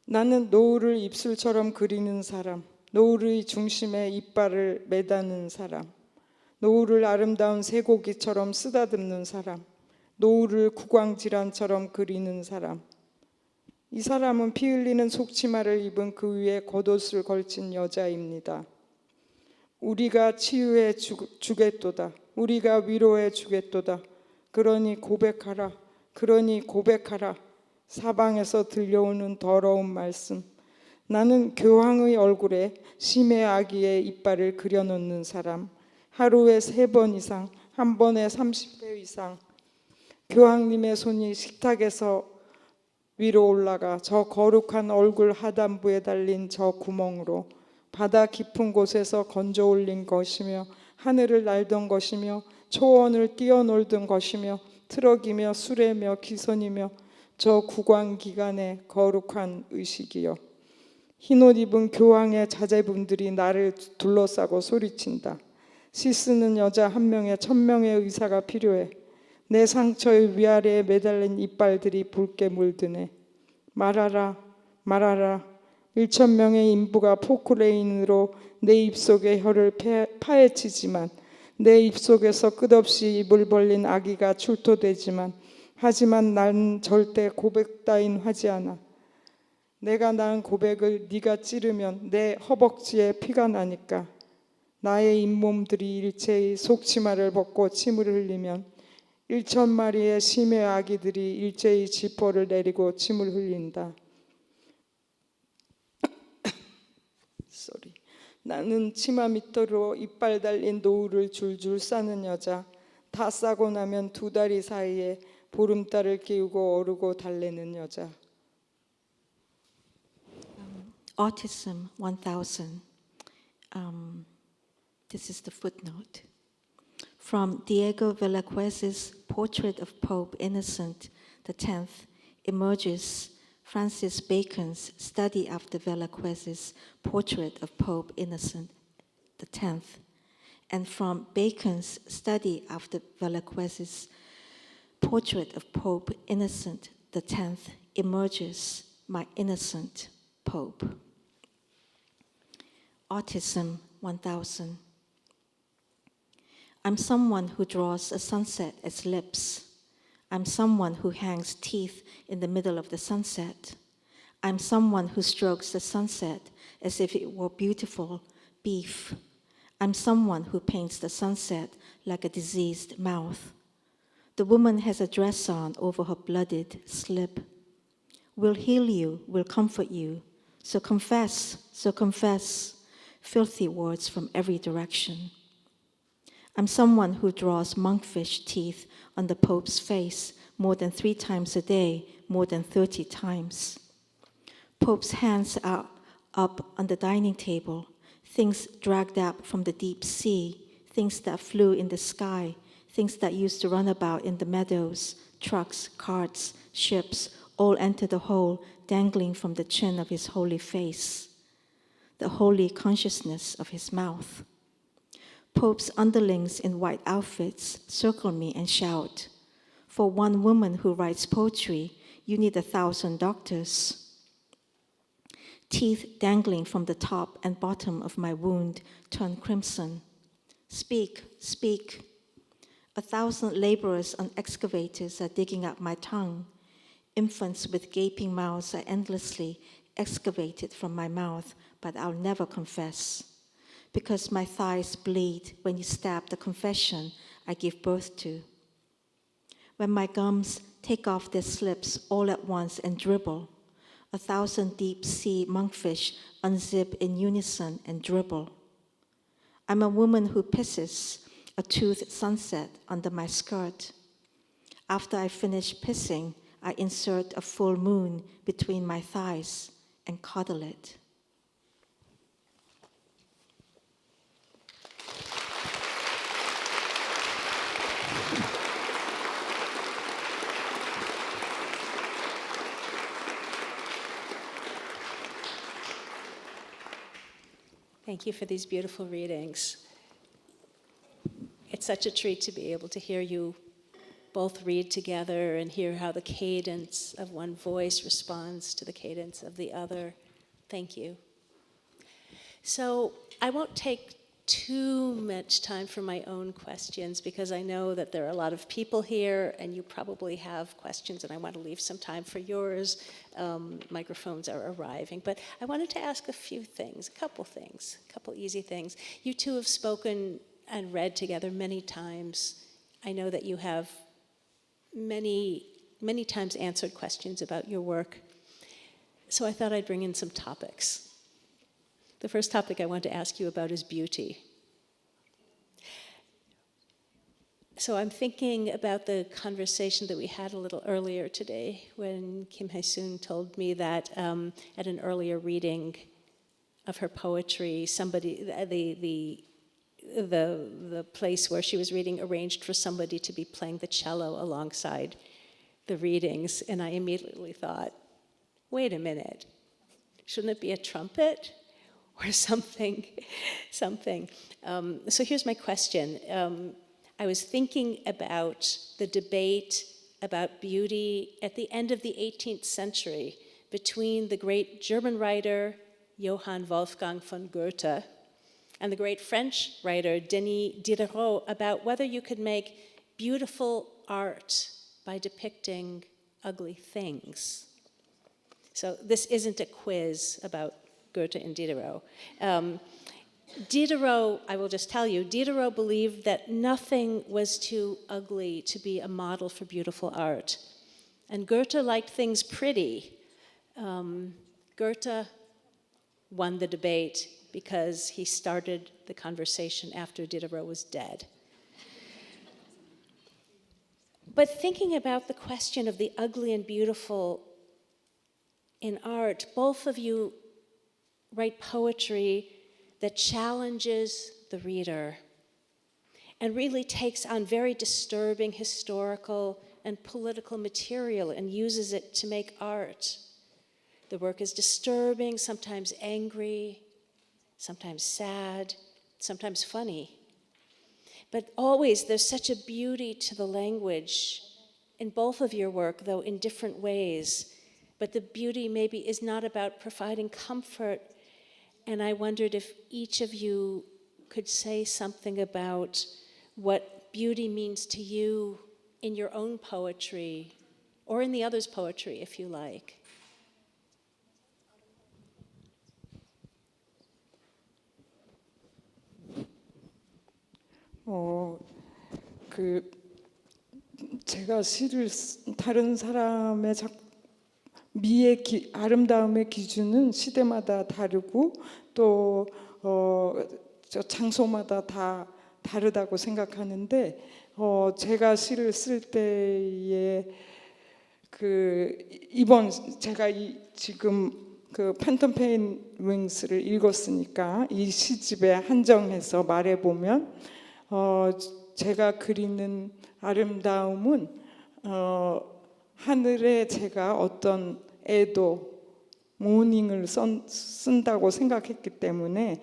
나는 노을을 입술처럼 그리는 사람, 노을의 중심에 이빨을 매다는 사람, 노을을 아름다운 쇠고기처럼 쓰다듬는 사람, 노을을 구광질환처럼 그리는 사람. 이 사람은 피 흘리는 속치마를 입은 그 위에 겉옷을 걸친 여자입니다. 우리가 치유해 주겠도다. 우리가 위로해 주겠도다. 그러니 고백하라. 그러니 고백하라. 사방에서 들려오는 더러운 말씀. 나는 교황의 얼굴에 심해 아기의 이빨을 그려놓는 사람. 하루에 3번 이상, 한 번에 30회 이상. 교황님의 손이 식탁에서 위로 올라가 저 거룩한 얼굴 하단부에 달린 저 구멍으로 바다 깊은 곳에서 건져 올린 것이며 하늘을 날던 것이며 초원을 뛰어놀던 것이며 트럭이며 수레며 기선이며 저 구광기관의 거룩한 의식이여. 흰옷 입은 교황의 자제분들이 나를 둘러싸고 소리친다. 시 쓰는 여자 한 명에 1000명의 의사가 필요해. 내 상처의 위아래에 매달린 이빨들이 붉게 물드네. 말하라, 말하라. 1,000명의 인부가 포크레인으로 내 입속의 혀를 파헤치지만, 내 입속에서 끝없이 입을 벌린 아기가 출토되지만, 하지만 난 절대 고백 따윈 하지 않아. 내가 낳은 고백을 네가 찌르면 내 허벅지에 피가 나니까. 나의 잇몸들이 일체의 속치마를 벗고 침을 흘리면 1,000마리의 심해 아기들이 일제히 지퍼를 내리고 침을 흘린다. 나는 치마 밑으로 이빨 달린 노을을 줄줄 싸는 여자. 다 싸고 나면 두 다리 사이에 보름달을 끼우고 오르고 달래는 여자.
Autism 1000. This is the footnote. From Diego Velázquez's Portrait of Pope Innocent X emerges Francis Bacon's study after Velázquez's Portrait of Pope Innocent X. And from Bacon's study after Velázquez's Portrait of Pope Innocent X emerges my innocent Pope. Autism 1000. I'm someone who draws a sunset as lips. I'm someone who hangs teeth in the middle of the sunset. I'm someone who strokes the sunset as if it were beautiful beef. I'm someone who paints the sunset like a diseased mouth. The woman has a dress on over her blooded slip. We'll heal you, we'll comfort you. So confess, filthy words from every direction. I'm someone who draws monkfish teeth on the Pope's face more than 3 times a day, more than 30 times. Pope's hands are up on the dining table, things dragged up from the deep sea, things that flew in the sky, things that used to run about in the meadows, trucks, carts, ships, all enter the hole dangling from the chin of his holy face, the holy consciousness of his mouth. Pope's underlings in white outfits circle me and shout, "For one woman who writes poetry, you need 1,000 doctors." Teeth dangling from the top and bottom of my wound turn crimson. Speak, speak. 1,000 laborers on excavators are digging up my tongue. Infants with gaping mouths are endlessly excavated from my mouth, but I'll never confess. Because my thighs bleed when you stab the confession I give birth to. When my gums take off their slips all at once and dribble, 1,000 deep-sea monkfish unzip in unison and dribble. I'm a woman who pisses a toothed sunset under my skirt. After I finish pissing, I insert a full moon between my thighs and coddle it.
Thank you for these beautiful readings. It's such a treat to be able to hear you both read together and hear how the cadence of one voice responds to the cadence of the other. Thank you. So I won't take too much time for my own questions because I know that there are a lot of people here and you probably have questions and I want to leave some time for yours. Microphones are arriving. But I wanted to ask a few things, a couple easy things. You two have spoken and read together many times. I know that you have many times answered questions about your work. So I thought I'd bring in some topics. The first topic I want to ask you about is beauty. So I'm thinking about the conversation that we had a little earlier today when Kim Hyesoon told me that at an earlier reading of her poetry, somebody, the place where she was reading arranged for somebody to be playing the cello alongside the readings, and I immediately thought, wait a minute, shouldn't it be a trumpet? Or something. So here's my question. I was thinking about the debate about beauty at the end of the 18th century between the great German writer Johann Wolfgang von Goethe and the great French writer Denis Diderot about whether you could make beautiful art by depicting ugly things. So this isn't a quiz about Goethe and Diderot. Diderot, I will just tell you, Diderot believed that nothing was too ugly to be a model for beautiful art. And Goethe liked things pretty. Goethe won the debate because he started the conversation after Diderot was dead. But thinking about the question of the ugly and beautiful in art, both of you write poetry that challenges the reader and really takes on very disturbing historical and political material and uses it to make art. The work is disturbing, sometimes angry, sometimes sad, sometimes funny. But always there's such a beauty to the language in both of your work, though in different ways. But the beauty maybe is not about providing comfort. And I wondered if each of you could say something about what beauty means to you in your own poetry, or in the others' poetry, if you like.
제가 시를 다른 사람의 아름다움의 기준은 시대마다 다르고 또 장소마다 다 다르다고 생각하는데 제가 시를 쓸 때에 이번 제가 지금 팬텀 페인 윙스를 읽었으니까 이 시집에 한정해서 말해보면 제가 그리는 아름다움은 하늘에 제가 어떤 애도 모닝을 쓴다고 생각했기 때문에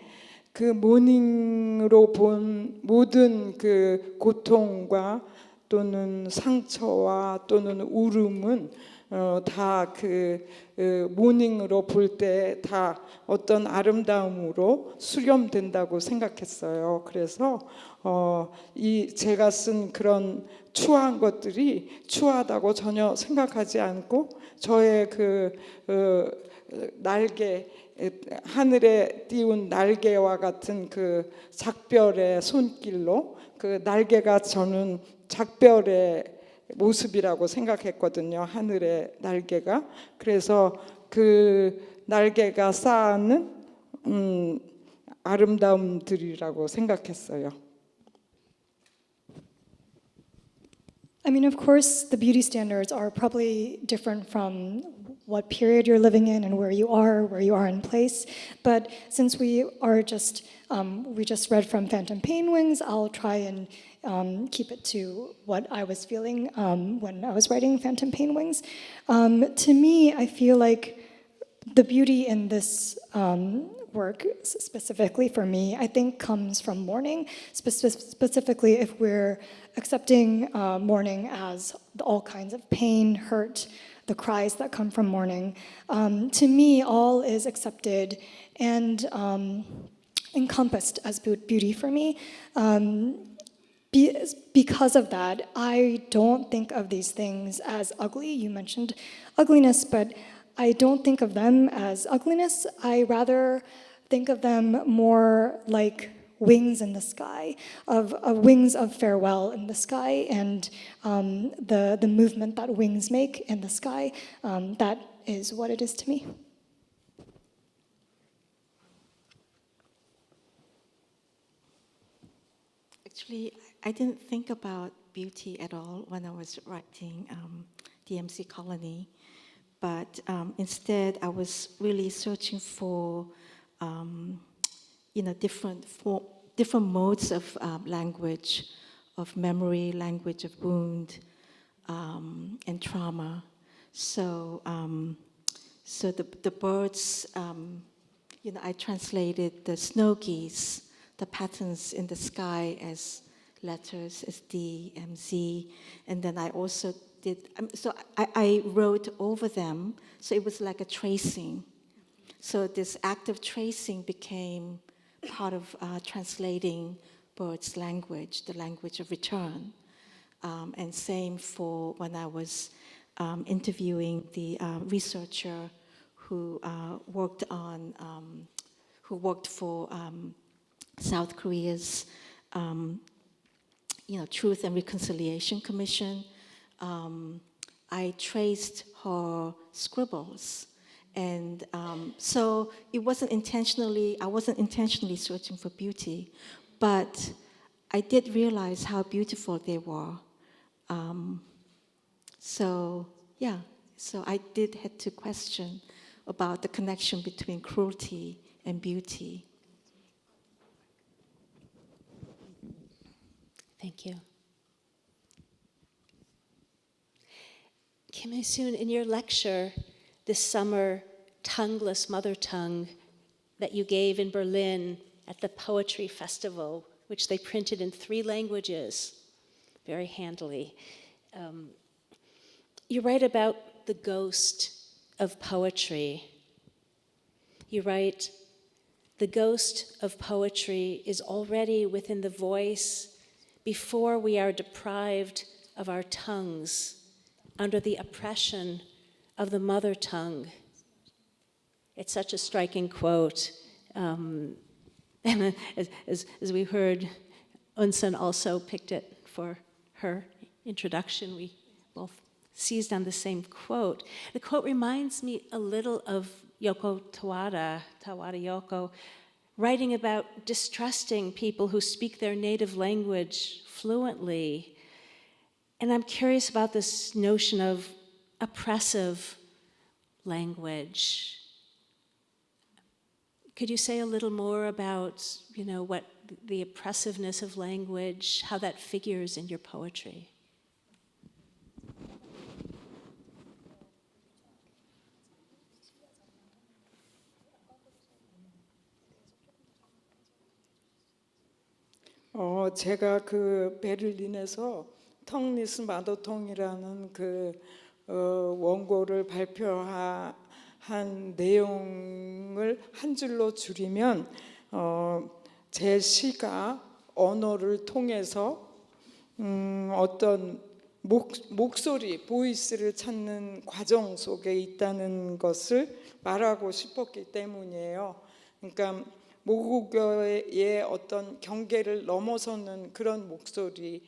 그 모닝으로 본 모든 그 고통과 또는 상처와 또는 울음은 다 모닝으로 볼 때 다 어떤 아름다움으로 수렴된다고 생각했어요. 그래서 제가 쓴 그런 추한 것들이 추하다고 전혀 생각하지 않고 저의 날개, 하늘에 띄운 날개와 같은 그 작별의 손길로 그 날개가 저는 작별의 모습이라고 생각했거든요. 하늘의 날개가. 그래서 그 날개가 쌓는 아름다움들이라고 생각했어요.
I mean, of course, the beauty standards are probably different from what period you're living in and where you are in place. But since we just read from Phantom Pain Wings, I'll try and keep it to what I was feeling when I was writing Phantom Pain Wings. To me, I feel like the beauty in this work, specifically for me, I think comes from mourning, specifically if we're accepting mourning as all kinds of pain, hurt, the cries that come from mourning. To me, all is accepted and encompassed as beauty for me. Because of that, I don't think of these things as ugly. You mentioned ugliness, but I don't think of them as ugliness. I rather think of them more like wings in the sky, of wings of farewell in the sky, and the movement that wings make in the sky. That is what it is to me.
Actually, I didn't think about beauty at all when I was writing DMZ Colony, but instead I was really searching for different modes of language, of memory, language of wound, and trauma. So the birds, I translated the snow geese, the patterns in the sky as letters as DMZ, and then I also did, I wrote over them, so it was like a tracing. So this act of tracing became part of translating Bird's language, the language of return. And same for when I was interviewing the researcher who worked for South Korea's, Truth and Reconciliation Commission. I traced her scribbles, and so it wasn't intentionally. I wasn't intentionally searching for beauty, but I did realize how beautiful they were. So I did have to question about the connection between cruelty and beauty.
Thank you. Kim Hyesoon, in your lecture this summer, Tongueless Mother Tongue, that you gave in Berlin at the Poetry Festival, which they printed in 3 languages, very handily. You write about the ghost of poetry. You write, the ghost of poetry is already within the voice before we are deprived of our tongues under the oppression of the mother tongue. It's such a striking quote. And as we heard, Unsun also picked it for her introduction. We both seized on the same quote. The quote reminds me a little of Yoko Tawada Yoko, writing about distrusting people who speak their native language fluently. And I'm curious about this notion of oppressive language. Could you say a little more about, what the oppressiveness of language, how that figures in your poetry?
제가 그 베를린에서 텅리스 마더텅이라는 그 원고를 발표한 내용을 한 줄로 줄이면 제 시가 언어를 통해서 어떤 목소리, 보이스를 찾는 과정 속에 있다는 것을 말하고 싶었기 때문이에요. 그러니까 모국어의 어떤 경계를 넘어서는 그런 목소리,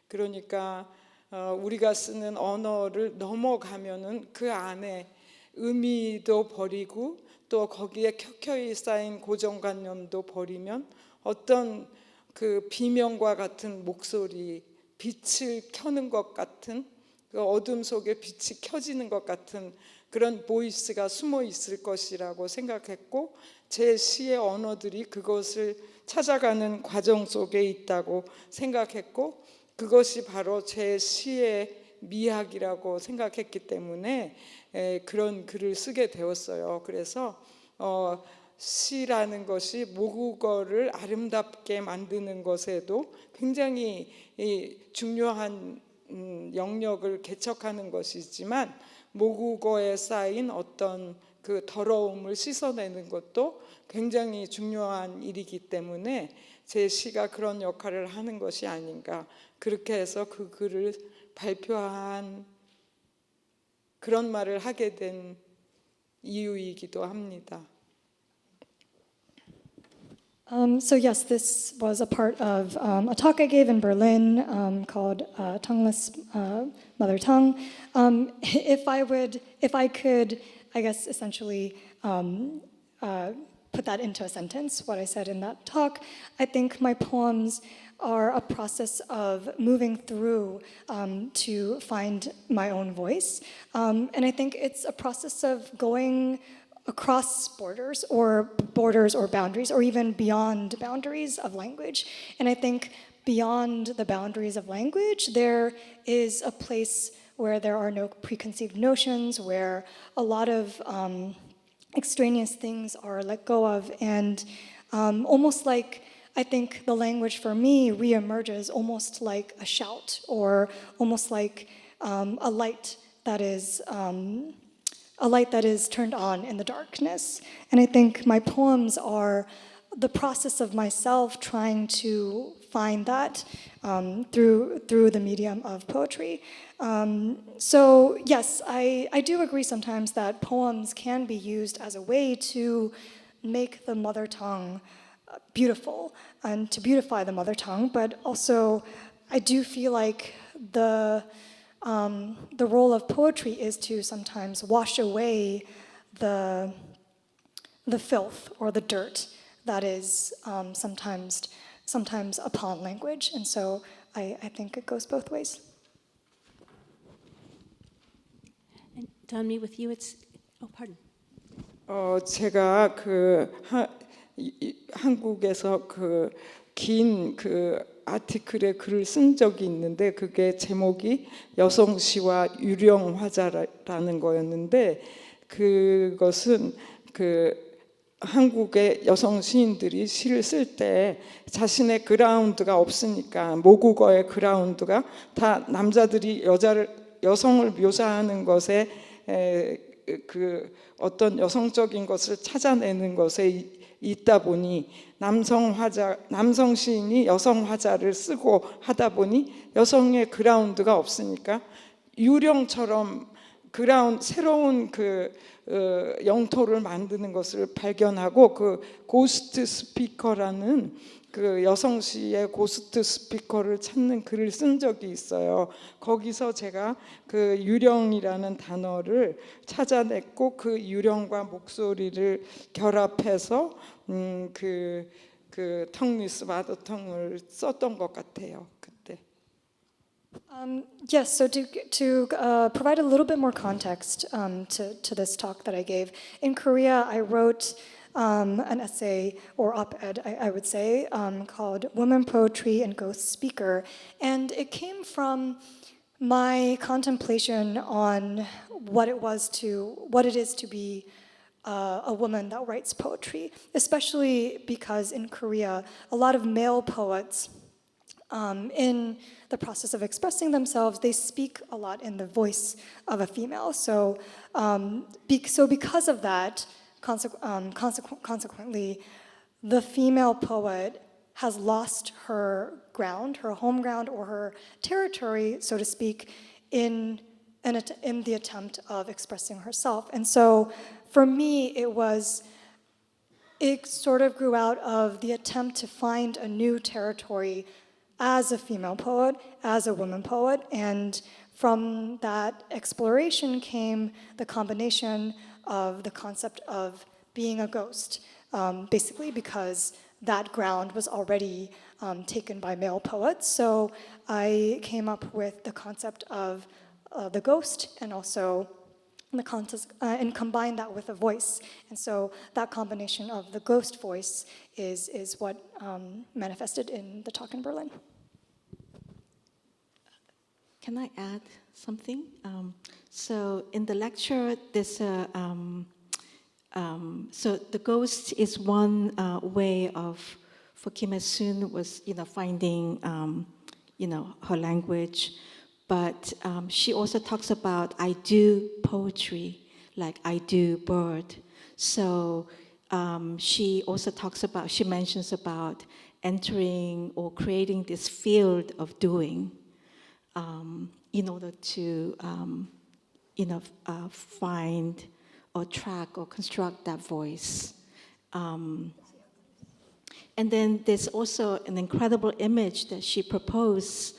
그러니까 우리가 쓰는 언어를 넘어가면은 그 안에 의미도 버리고 또 거기에 켜켜이 쌓인 고정관념도 버리면 어떤 그 비명과 같은 목소리, 빛을 켜는 것 같은, 그 어둠 속에 빛이 켜지는 것 같은 그런 보이스가 숨어 있을 것이라고 생각했고, 제 시의 언어들이 그것을 찾아가는 과정 속에 있다고 생각했고, 그것이 바로 제 시의 미학이라고 생각했기 때문에 그런 글을 쓰게 되었어요. 그래서 시라는 것이 모국어를 아름답게 만드는 것에도 굉장히 중요한 영역을 개척하는 것이지만, 모국어에 쌓인 어떤 그 더러움을 씻어내는 것도 굉장히 중요한 일이기 때문에 제 시가 그런 역할을 하는 것이 아닌가, 그렇게 해서 그 글을 발표한, 그런 말을 하게 된 이유이기도 합니다.
So yes, this was a part of a talk I gave in Berlin called Tongueless Mother Tongue. If I could, I guess, essentially put that into a sentence, what I said in that talk, I think my poems are a process of moving through to find my own voice. And I think it's a process of going across borders or boundaries, or even beyond boundaries of language. And I think beyond the boundaries of language, there is a place where there are no preconceived notions, where a lot of extraneous things are let go of, and almost like I think the language for me reemerges almost like a shout, or almost like a light that is turned on in the darkness. And I think my poems are the process of myself trying to find that through the medium of poetry. So yes, I do agree sometimes that poems can be used as a way to make the mother tongue beautiful and to beautify the mother tongue, but also I do feel like the role of poetry is to sometimes wash away the filth or the dirt that is sometimes upon language. And so I think it goes both ways.
And Don Mee, with you, it's, oh, pardon.
제가 한국에서 긴 아티클에 글을 쓴 적이 있는데 그게 제목이 여성시와 유령화자라는 거였는데 그것은 한국의 여성 시인들이 시를 쓸 때 자신의 그라운드가 없으니까 모국어의 그라운드가 다 남자들이 여성을 묘사하는 것에 어떤 여성적인 것을 찾아내는 것에 있다 보니 남성 시인이 여성 화자를 쓰고 하다 보니 여성의 그라운드가 없으니까 유령처럼 새로운 영토를 만드는 것을 발견하고 고스트 스피커라는 여성 시의 고스트 스피커를 찾는 글을 쓴 적이 있어요. 거기서 제가 유령이라는 단어를 찾아냈고 유령과 목소리를 결합해서 텅리스 마더텅을 썼던 것 같아요. 그때.
Yes, so to provide a little bit more context to this talk that I gave, in Korea I wrote an essay or op-ed, I would say, called Women, Poetry, and Ghost Speaker. And it came from my contemplation on what it is to be a woman that writes poetry, especially because in Korea, a lot of male poets, in the process of expressing themselves, they speak a lot in the voice of a female. So because of that, consequently, the female poet has lost her ground, her home ground, or her territory, so to speak, in the attempt of expressing herself. And so for me, it sort of grew out of the attempt to find a new territory as a female poet, as a woman poet, and from that exploration came the combination of the concept of being a ghost, basically because that ground was already taken by male poets. So I came up with the concept of the ghost and also and combine that with a voice. And so that combination of the ghost voice is what manifested in the talk in Berlin.
Can I add something? So in the lecture, there's so the ghost is one way for Kim Hyesoon was finding her language, but she also talks about I do poetry, like I do bird. So she mentions about entering or creating this field of doing. In order to, find or track or construct that voice. And then there's also an incredible image that she proposes,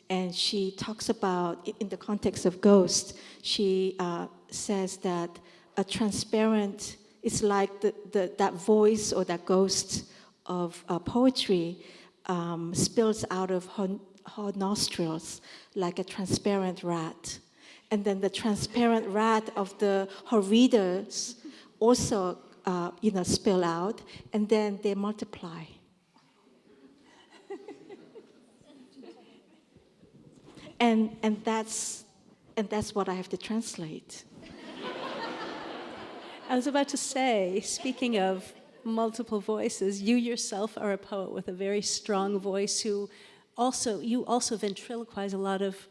and she talks about, in the context of ghost, she says that a transparent, it's like that voice or that ghost of poetry spills out of her nostrils like a transparent rat. And then the transparent rat of her readers also, spill out, and then they multiply. and that's what I have to translate.
I was about to say, speaking of multiple voices. You yourself are a poet with a very strong voice you also ventriloquize a lot of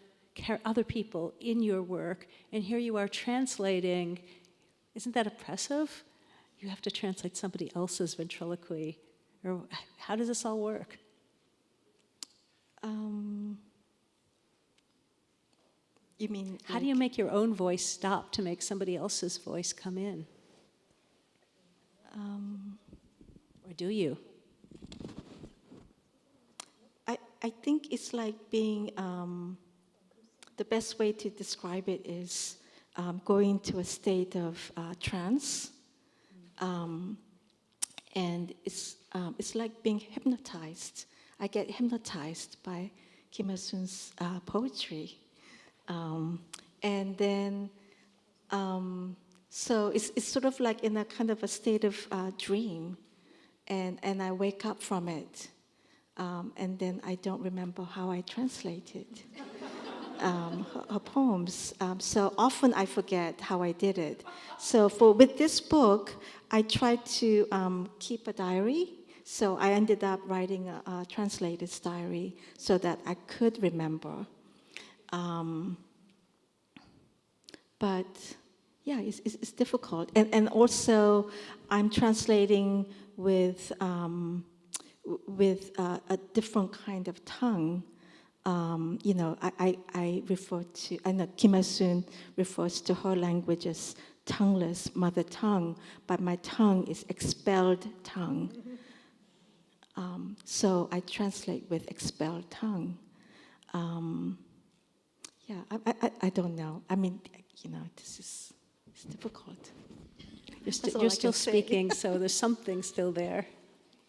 other people in your work, and here you are translating. Isn't that oppressive? You have to translate somebody else's ventriloquy. Or how does this all work?
You mean?
How do you make your own voice stop to make somebody else's voice come in? Or do you?
I think it's like being, the best way to describe it is going to a state of trance. And it's like being hypnotized. I get hypnotized by Kim Hyesoon's poetry. And then, so it's sort of like in a kind of a state of dream. And I wake up from it. And then I don't remember how I translated her poems. So often I forget how I did it. So with this book, I tried to keep a diary. So I ended up writing a translated diary so that I could remember. But yeah, it's difficult. And also I'm translating with a different kind of tongue. I refer to, I know Kim Hyesoon refers to her language as tongueless mother tongue, but my tongue is expelled tongue. So I translate with expelled tongue. I don't know. I mean, it's difficult.
You're still speaking, so there's something still there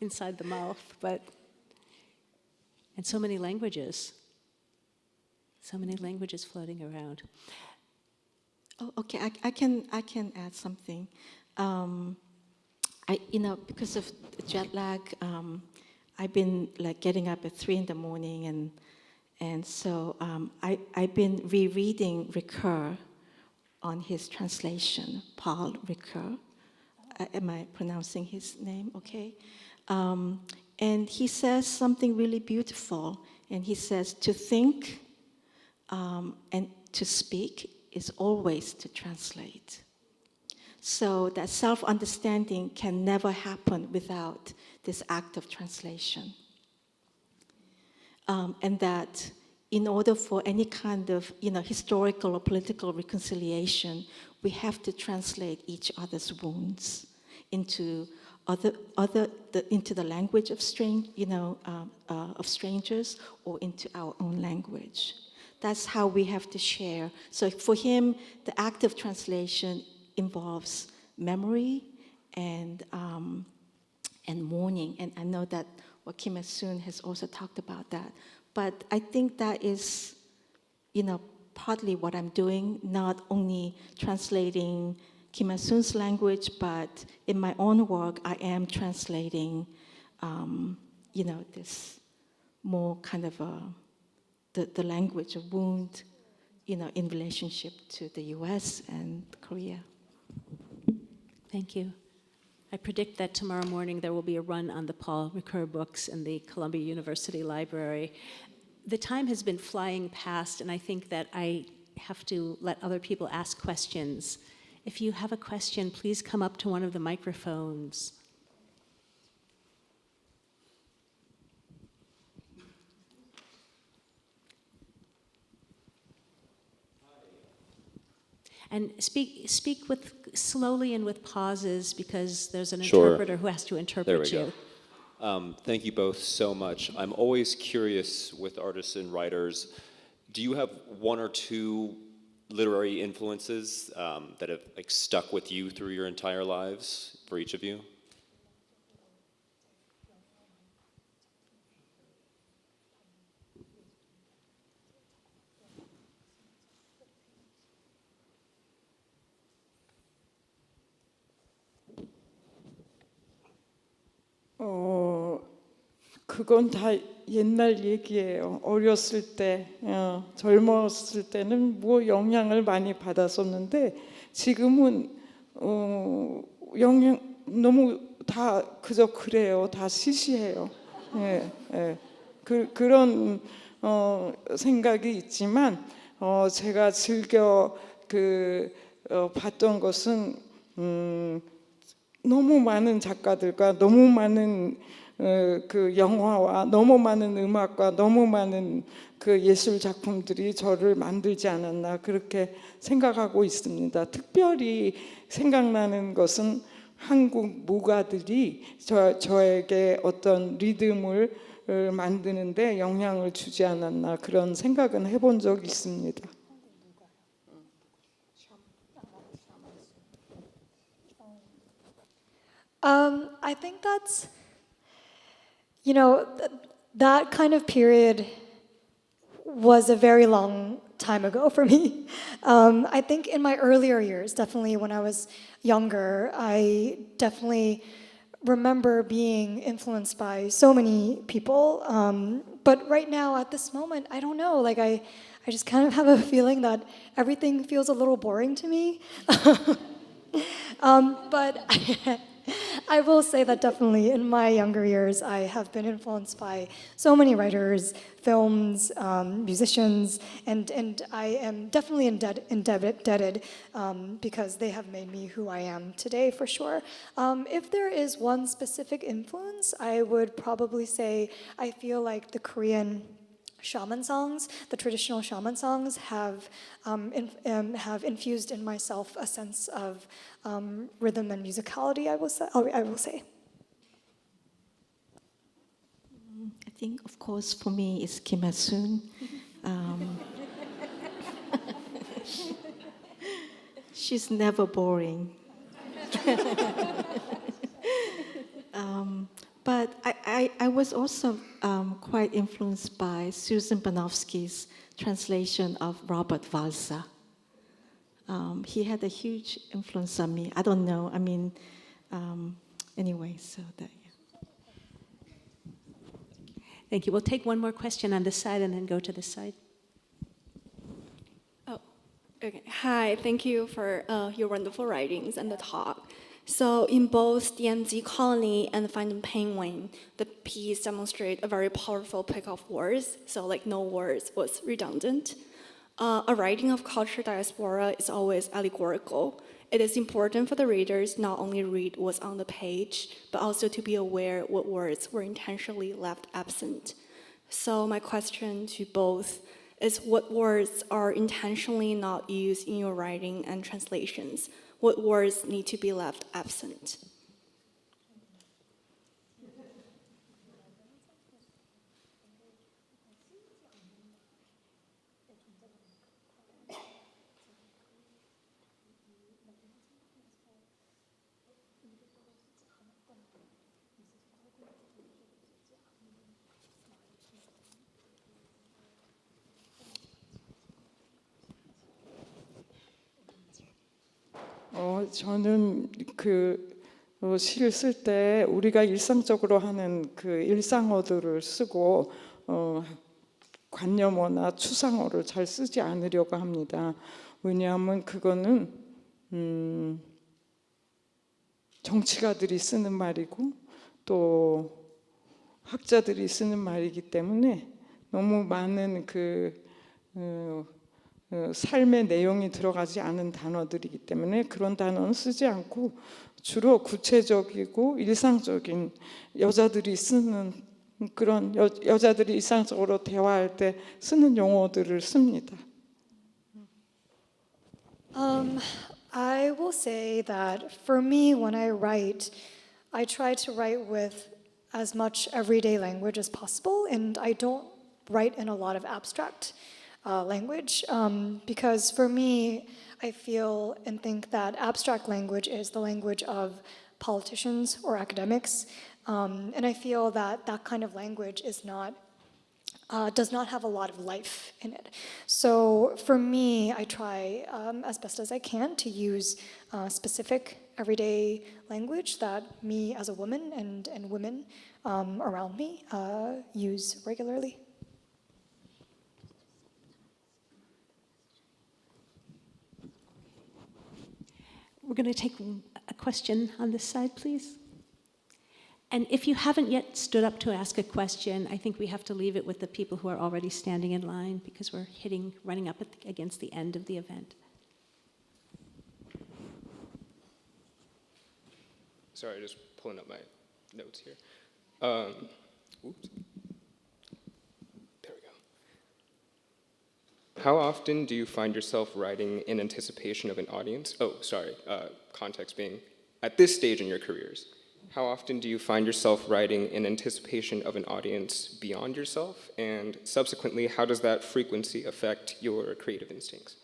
inside the mouth, and so many languages floating around.
Oh, okay. I can add something. Because of jet lag, I've been like getting up at 3 a.m, and so I've been rereading Ricoeur on his translation, Paul Ricoeur. Am I pronouncing his name okay? And he says something really beautiful. And he says, to think and to speak is always to translate. So that self-understanding can never happen without this act of translation. And that in order for any kind of historical or political reconciliation, we have to translate each other's wounds into into the language of of strangers, or into our own language. That's how we have to share. So for him, the act of translation involves memory and mourning. And I know that Kim Hyesoon has also talked about that. But I think that is, partly what I'm doing, not only translating Kim Hyesoon's language, but in my own work, I am translating, this more kind of the language of wound, in relationship to the US and Korea.
Thank you. I predict that tomorrow morning there will be a run on the Paul Ricoeur books in the Columbia University Library. The time has been flying past, and I think that I have to let other people ask questions. If you have a question, please come up to one of the microphones. And speak with slowly and with pauses, because there's an interpreter who has to interpret you.
Thank you both so much. I'm always curious with artists and writers, do you have one or two literary influences that have stuck with you through your entire lives, for each of you?
그건 다 옛날 얘기예요. 어렸을 때, 젊었을 때는 뭐 영향을 많이 받았었는데 지금은 영향 너무 다 그저 그래요. 다 시시해요. 예, 예. 그런 생각이 있지만 제가 즐겨 봤던 것은 너무 많은 작가들과 너무 많은 그 영화와 너무 많은 음악과 너무 많은 그 예술 작품들이 저를 만들지 않았나 그렇게 생각하고 있습니다. 특별히 생각나는 것은 한국 무가들이 저에게 어떤 리듬을 만드는데 영향을 주지 않았나 그런 생각은 해본 적이 있습니다.
I think that's, you know, that kind of period was a very long time ago for me. I think in my earlier years, definitely when I was younger, I definitely remember being influenced by so many people. But right now, at this moment, I don't know. Like I just kind of have a feeling that everything feels a little boring to me. But I will say that definitely in my younger years, I have been influenced by so many writers, films, musicians, and I am definitely indebted because they have made me who I am today for sure. If there is one specific influence, I would probably say I feel like the Korean shaman songs, the traditional shaman songs, have infused in myself a sense of rhythm and musicality. I will say.
I think, of course, for me, it's Kim Hyesoon. She's never boring. But I was also quite influenced by Susan Bernofsky's translation of Robert Walser. He had a huge influence on me. I don't know. I mean, anyway, so that.
Thank you. We'll take one more question on this side and then go to this side.
Oh, okay. Hi, thank you for your wonderful writings and the talk. So in both DMZ Colony and Finding Penguin, the piece demonstrate a very powerful pick of words, so like no words was redundant. A writing of culture diaspora is always allegorical. It is important for the readers not only read what's on the page, but also to be aware what words were intentionally left absent. So my question to both is what words are intentionally not used in your writing and translations? What words need to be left absent?
저는 시를 쓸 때 우리가 일상적으로 하는 그 일상어들을 쓰고 관념어나 추상어를 잘 쓰지 않으려고 합니다. 왜냐하면 그거는 정치가들이 쓰는 말이고 또 학자들이 쓰는 말이기 때문에 너무 많은 삶의 내용이 들어가지 않은 단어들이기 때문에 그런 단어는 쓰지 않고 주로 구체적이고 일상적인 여자들이 쓰는 그런 여자들이 일상적으로 대화할 때 쓰는 용어들을 씁니다.
I will say that for me, when I write, I try to write with as much everyday language as possible, and I don't write in a lot of abstract language because for me, I feel and think that abstract language is the language of politicians or academics, and I feel that that kind of language is not does not have a lot of life in it. So for me, I try as best as I can to use specific everyday language that me as a woman and women around me use regularly.
We're going to take a question on this side, please. And if you haven't yet stood up to ask a question, I think we have to leave it with the people who are already standing in line because we're running up against the end of the event.
Sorry, just pulling up my notes here. Oops. There we go. How often do you find yourself writing in anticipation of an audience? Oh, sorry, context being, at this stage in your careers, how often do you find yourself writing in anticipation of an audience beyond yourself? And subsequently, how does that frequency affect your creative instincts?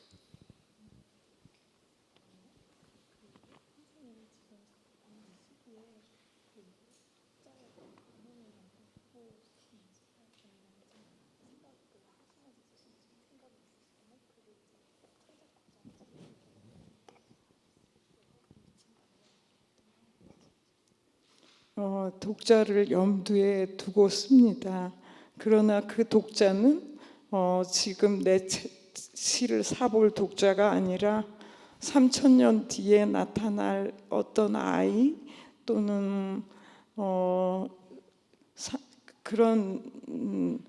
독자를 염두에 두고 씁니다. 그러나 그 독자는 지금 내 시를 사볼 독자가 아니라 3,000년 뒤에 나타날 어떤 아이 또는 그런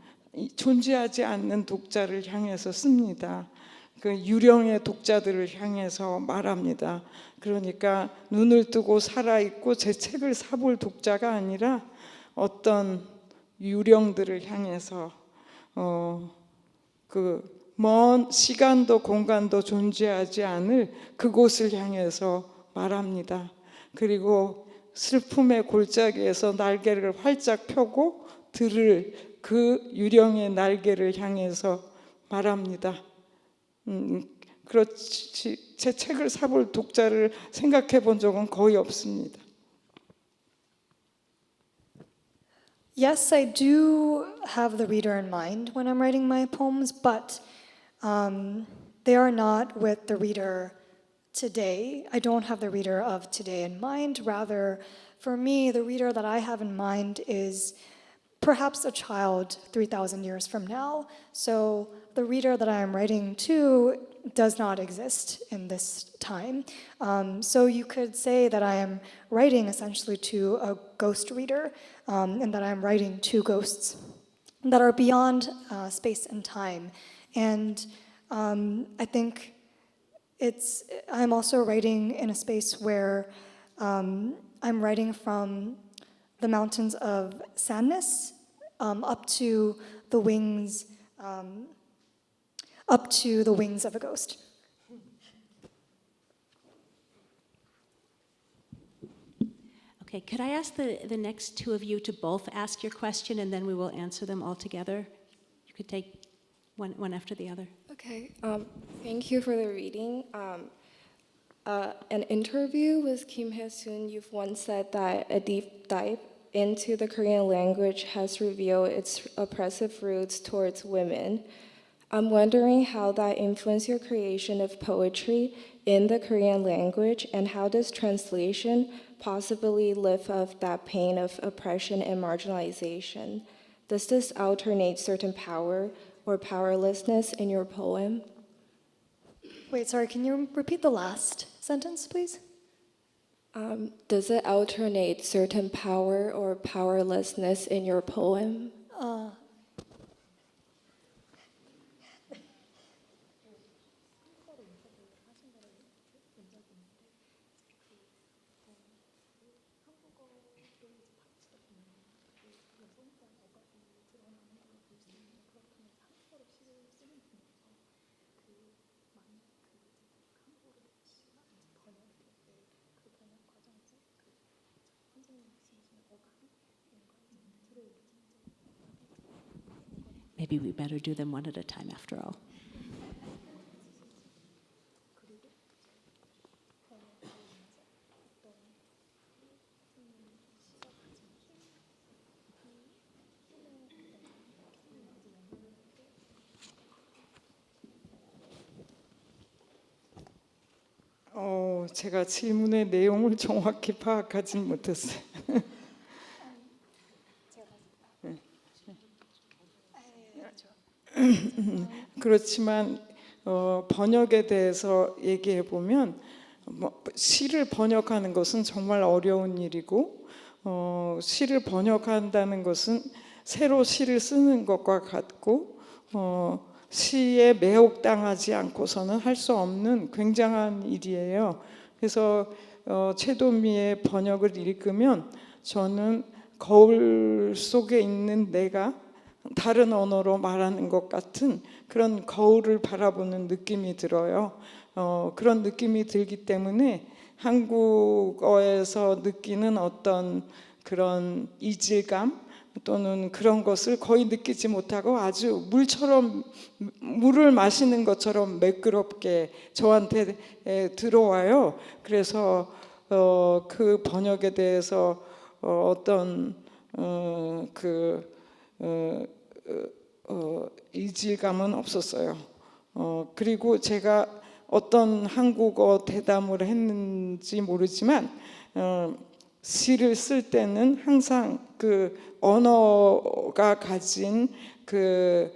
존재하지 않는 독자를 향해서 씁니다. 그 유령의 독자들을 향해서 말합니다. 그러니까 눈을 뜨고 살아있고 제 책을 사볼 독자가 아니라 어떤 유령들을 향해서 그 먼 시간도 공간도 존재하지 않을 그곳을 향해서 말합니다. 그리고 슬픔의 골짜기에서 날개를 활짝 펴고 들을 그 유령의 날개를 향해서 말합니다. 그렇지 제 책을 사볼 독자를 생각해 본 적은 거의 없습니다.
Yes, I do have the reader in mind when I'm writing my poems, but they are not with the reader today. I don't have the reader of today in mind. Rather, for me, the reader that I have in mind is perhaps a child 3,000 years from now. So the reader that I am writing to does not exist in this time. So you could say that I am writing essentially to a ghost reader, and that I'm writing to ghosts that are beyond space and time. And I think I'm also writing in a space where I'm writing from the mountains of sadness up to the wings of a ghost.
Okay, could I ask the next two of you to both ask your question and then we will answer them all together? You could take one after the other.
Okay, thank you for the reading. An interview with Kim Hyesoon, you've once said that a deep dive into the Korean language has revealed its oppressive roots towards women. I'm wondering how that influenced your creation of poetry in the Korean language, and how does translation possibly lift up that pain of oppression and marginalization? Does this alternate certain power or powerlessness in your poem?
Wait, sorry, can you repeat the last sentence, please?
Does it alternate certain power or powerlessness in your poem?
Maybe we better do them one at a time after all.
제가 질문의 내용을 정확히 파악하지 못했어요. 그렇지만 번역에 대해서 얘기해 보면 시를 번역하는 것은 정말 어려운 일이고 시를 번역한다는 것은 새로 시를 쓰는 것과 같고 시에 매혹당하지 않고서는 할 수 없는 굉장한 일이에요. 그래서 최도미의 번역을 읽으면 저는 거울 속에 있는 내가 다른 언어로 말하는 것 같은 그런 거울을 바라보는 느낌이 들어요. 그런 느낌이 들기 때문에 한국어에서 느끼는 어떤 그런 이질감 또는 그런 것을 거의 느끼지 못하고 아주 물을 마시는 것처럼 매끄럽게 저한테 들어와요. 그래서 그 번역에 대해서 이질감은 없었어요. 그리고 제가 어떤 한국어 대담을 했는지 모르지만 시를 쓸 때는 항상 그 언어가 가진 그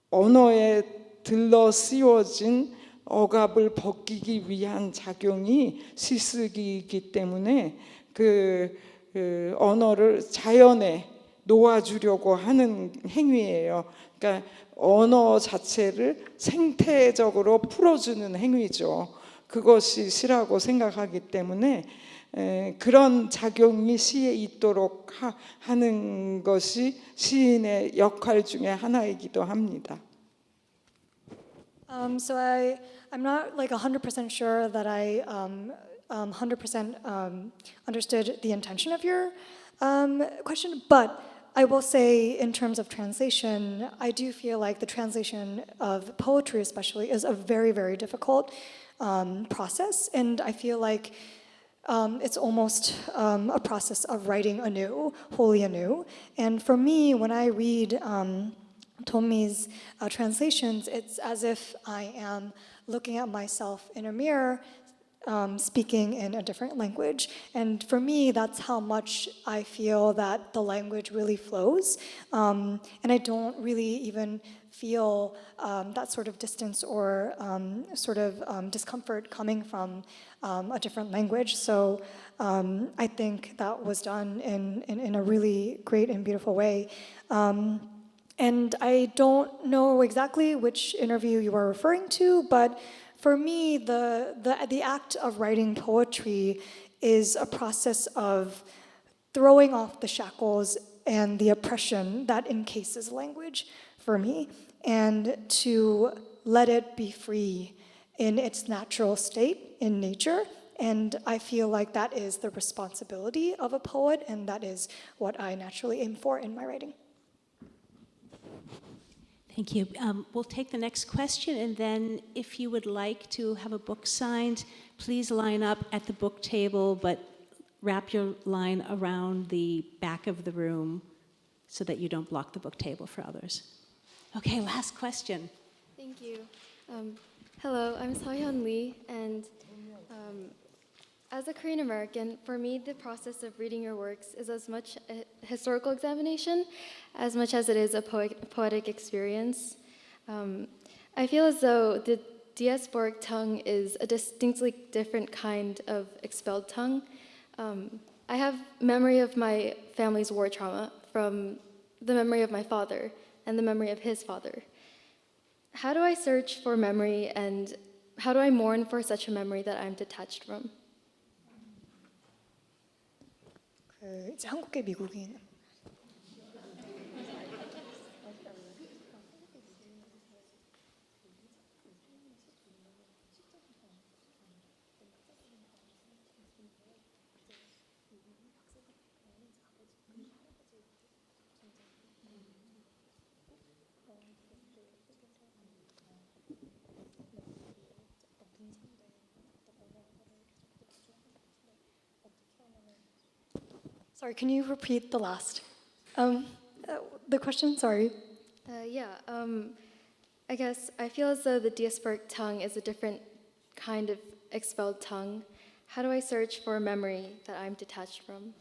언어에 들러 씌워진 억압을 벗기기 위한 작용이 시쓰기이기 때문에 그 언어를 자연에 놓아주려고 하는 행위예요. 그러니까 언어 자체를 생태적으로 풀어주는 행위죠. 그것이 시라고 생각하기 때문에 그런 작용이 시에 있도록 하는 것이 시인의 역할 중에 하나이기도 합니다.
So I'm not like 100% sure that I 100% understood the intention of your question, but I will say in terms of translation, I do feel like the translation of poetry especially is a very, very difficult process, and I feel like it's almost a process of writing anew, wholly anew. And for me, when I read Don Mee's translations, it's as if I am looking at myself in a mirror, speaking in a different language. And for me, that's how much I feel that the language really flows. And I don't really even feel that sort of distance or sort of discomfort coming from a different language. So I think that was done in a really great and beautiful way. And I don't know exactly which interview you are referring to, but for me, the act of writing poetry is a process of throwing off the shackles and the oppression that encases language for me, and to let it be free in its natural state in nature. And I feel like that is the responsibility of a poet, and that is what I naturally aim for in my writing.
Thank you. We'll take the next question, and then if you would like to have a book signed, please line up at the book table, but wrap your line around the back of the room so that you don't block the book table for others. Okay, last question.
Thank you. Hello, I'm Seohyun Lee, and as a Korean American, for me, the process of reading your works is as much a historical examination as much as it is a poetic experience. I feel as though the diasporic tongue is a distinctly different kind of expelled tongue. I have memory of my family's war trauma from the memory of my father and the memory of his father. How do I search for memory, and how do I mourn for such a memory that I'm detached from?
이제 한국계 미국인. Sorry, can you repeat the last? The question, sorry.
I guess I feel as though the diasporic tongue is a different kind of expelled tongue. How do I search for a memory that I'm detached from?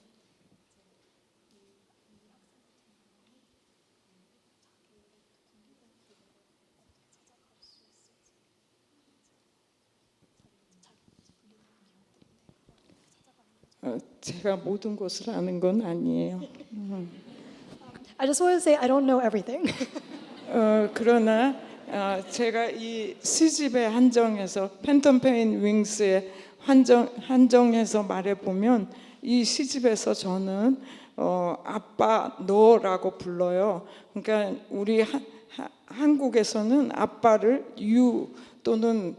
제가 모든 것을 아는 건 아니에요.
I just want to say I don't know everything.
그러나 제가 이 시집의 한정에서 팬텀 페인 윙스의 한정해서 말해보면 이 시집에서 저는 아빠 너라고 불러요. 그러니까 우리 한국에서는 아빠를 you 또는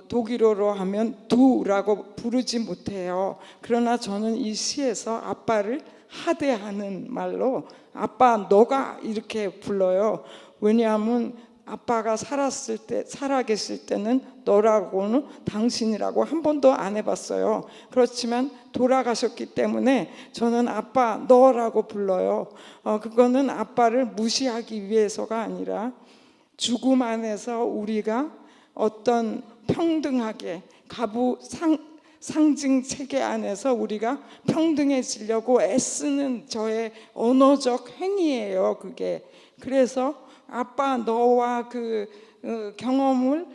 독일어로 하면 du라고 부르지 못해요. 그러나 저는 이 시에서 아빠를 하대하는 말로 아빠 너가 이렇게 불러요. 왜냐하면 아빠가 살아계실 때는 너라고는 당신이라고 한 번도 안 해봤어요. 그렇지만 돌아가셨기 때문에 저는 아빠 너라고 불러요. 그거는 아빠를 무시하기 위해서가 아니라 죽음 안에서 우리가 어떤 평등하게 상징 체계 안에서 우리가 평등해지려고 애쓰는 저의 언어적 행위예요. 그게. 그래서 아빠 너와 그 경험을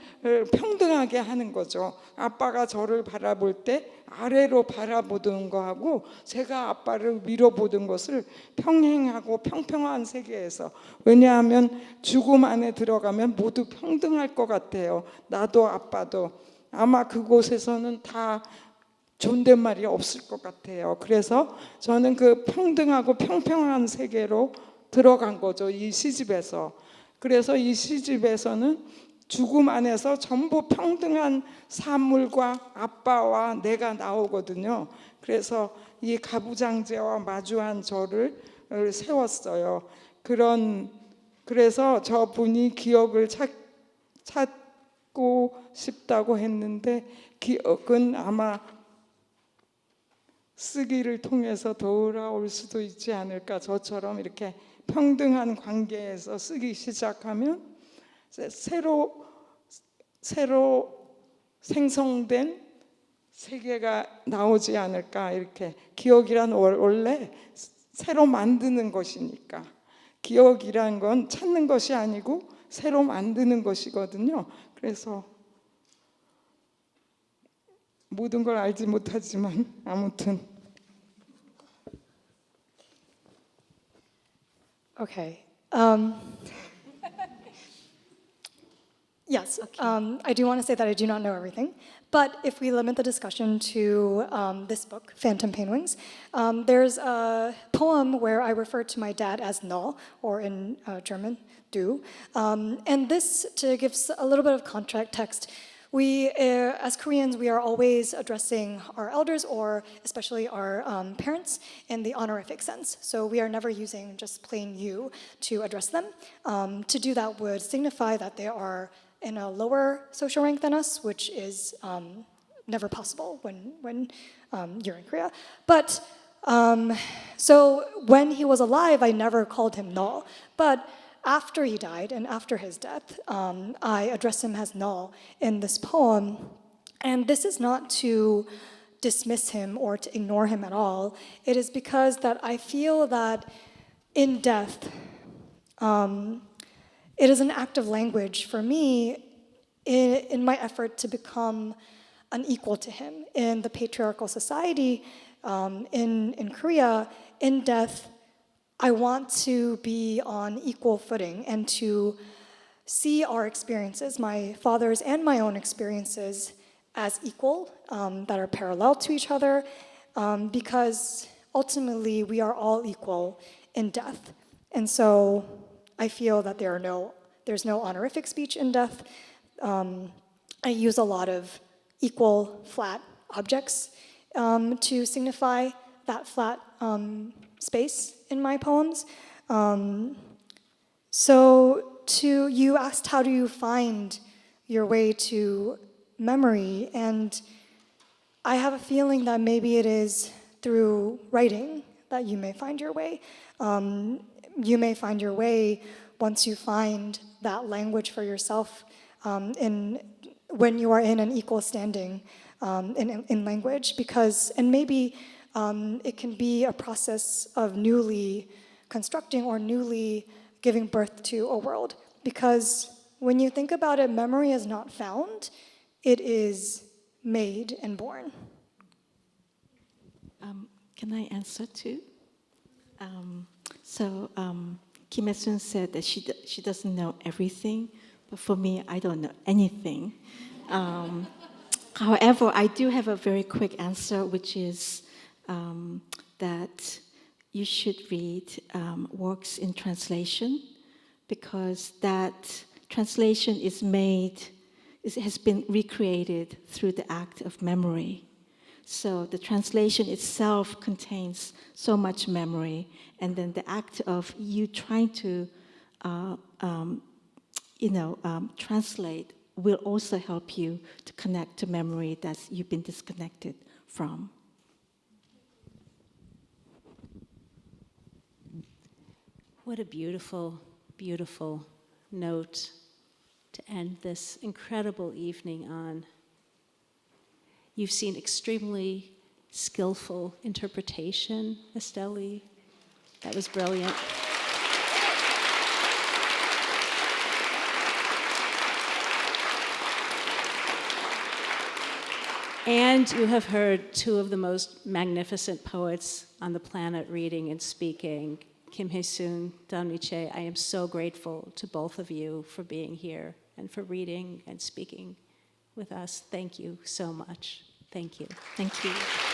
평등하게 하는 거죠. 아빠가 저를 바라볼 때 아래로 바라보던 거하고 제가 아빠를 위로 보던 것을 평행하고 평평한 세계에서, 왜냐하면 죽음 안에 들어가면 모두 평등할 것 같아요. 나도 아빠도. 아마 그곳에서는 다 존댓말이 없을 것 같아요. 그래서 저는 그 평등하고 평평한 세계로 들어간 거죠, 이 시집에서. 그래서 이 시집에서는 죽음 안에서 전부 평등한 사물과 아빠와 내가 나오거든요. 그래서 이 가부장제와 마주한 저를 세웠어요. 그래서 저분이 기억을 찾고 싶다고 했는데 기억은 아마 쓰기를 통해서 돌아올 수도 있지 않을까. 저처럼 이렇게 평등한 관계에서 쓰기 시작하면 새로 생성된 세계가 나오지 않을까. 이렇게 기억이란 원래 새로 만드는 것이니까, 기억이란 건 찾는 것이 아니고 새로 만드는 것이거든요. 그래서 모든 걸 알지 못하지만 아무튼
Okay. Yes, I do want to say that I do not know everything. But if we limit the discussion to this book, Phantom Painwings, there's a poem where I refer to my dad as no, or in German, du. And this, to give a little bit of context, we, as Koreans, we are always addressing our elders, or especially our parents, in the honorific sense. So we are never using just plain you to address them. To do that would signify that they are in a lower social rank than us, which is never possible when you're in Korea. But so when he was alive, I never called him no. But after he died and after his death, I address him as no in this poem. And this is not to dismiss him or to ignore him at all. It is because that I feel that in death, it is an act of language for me in my effort to become an equal to him. In the patriarchal society in Korea, in death, I want to be on equal footing and to see our experiences, my father's and my own experiences, as equal, that are parallel to each other, because ultimately we are all equal in death. And so I feel that there's no honorific speech in death. I use a lot of equal flat objects to signify that flat space in my poems. So you asked, how do you find your way to memory? And I have a feeling that maybe it is through writing that you may find your way. You may find your way once you find that language for yourself when you are in an equal standing in language, and maybe it can be a process of newly constructing or newly giving birth to a world. Because when you think about it, memory is not found, it is made and born.
Can I answer too? Kim Hyesoon said that she doesn't know everything, but for me, I don't know anything. However, I do have a very quick answer, which is that you should read works in translation, because that translation has been recreated through the act of memory. So the translation itself contains so much memory, and then the act of you trying to, translate will also help you to connect to memory that you've been disconnected from.
What a beautiful, beautiful note to end this incredible evening on. You've seen extremely skillful interpretation, Estelle. That was brilliant. And you have heard two of the most magnificent poets on the planet reading and speaking, Kim Hyesoon, Don Mee Choi. I am so grateful to both of you for being here and for reading and speaking with us. Thank you so much. Thank you.
Thank you.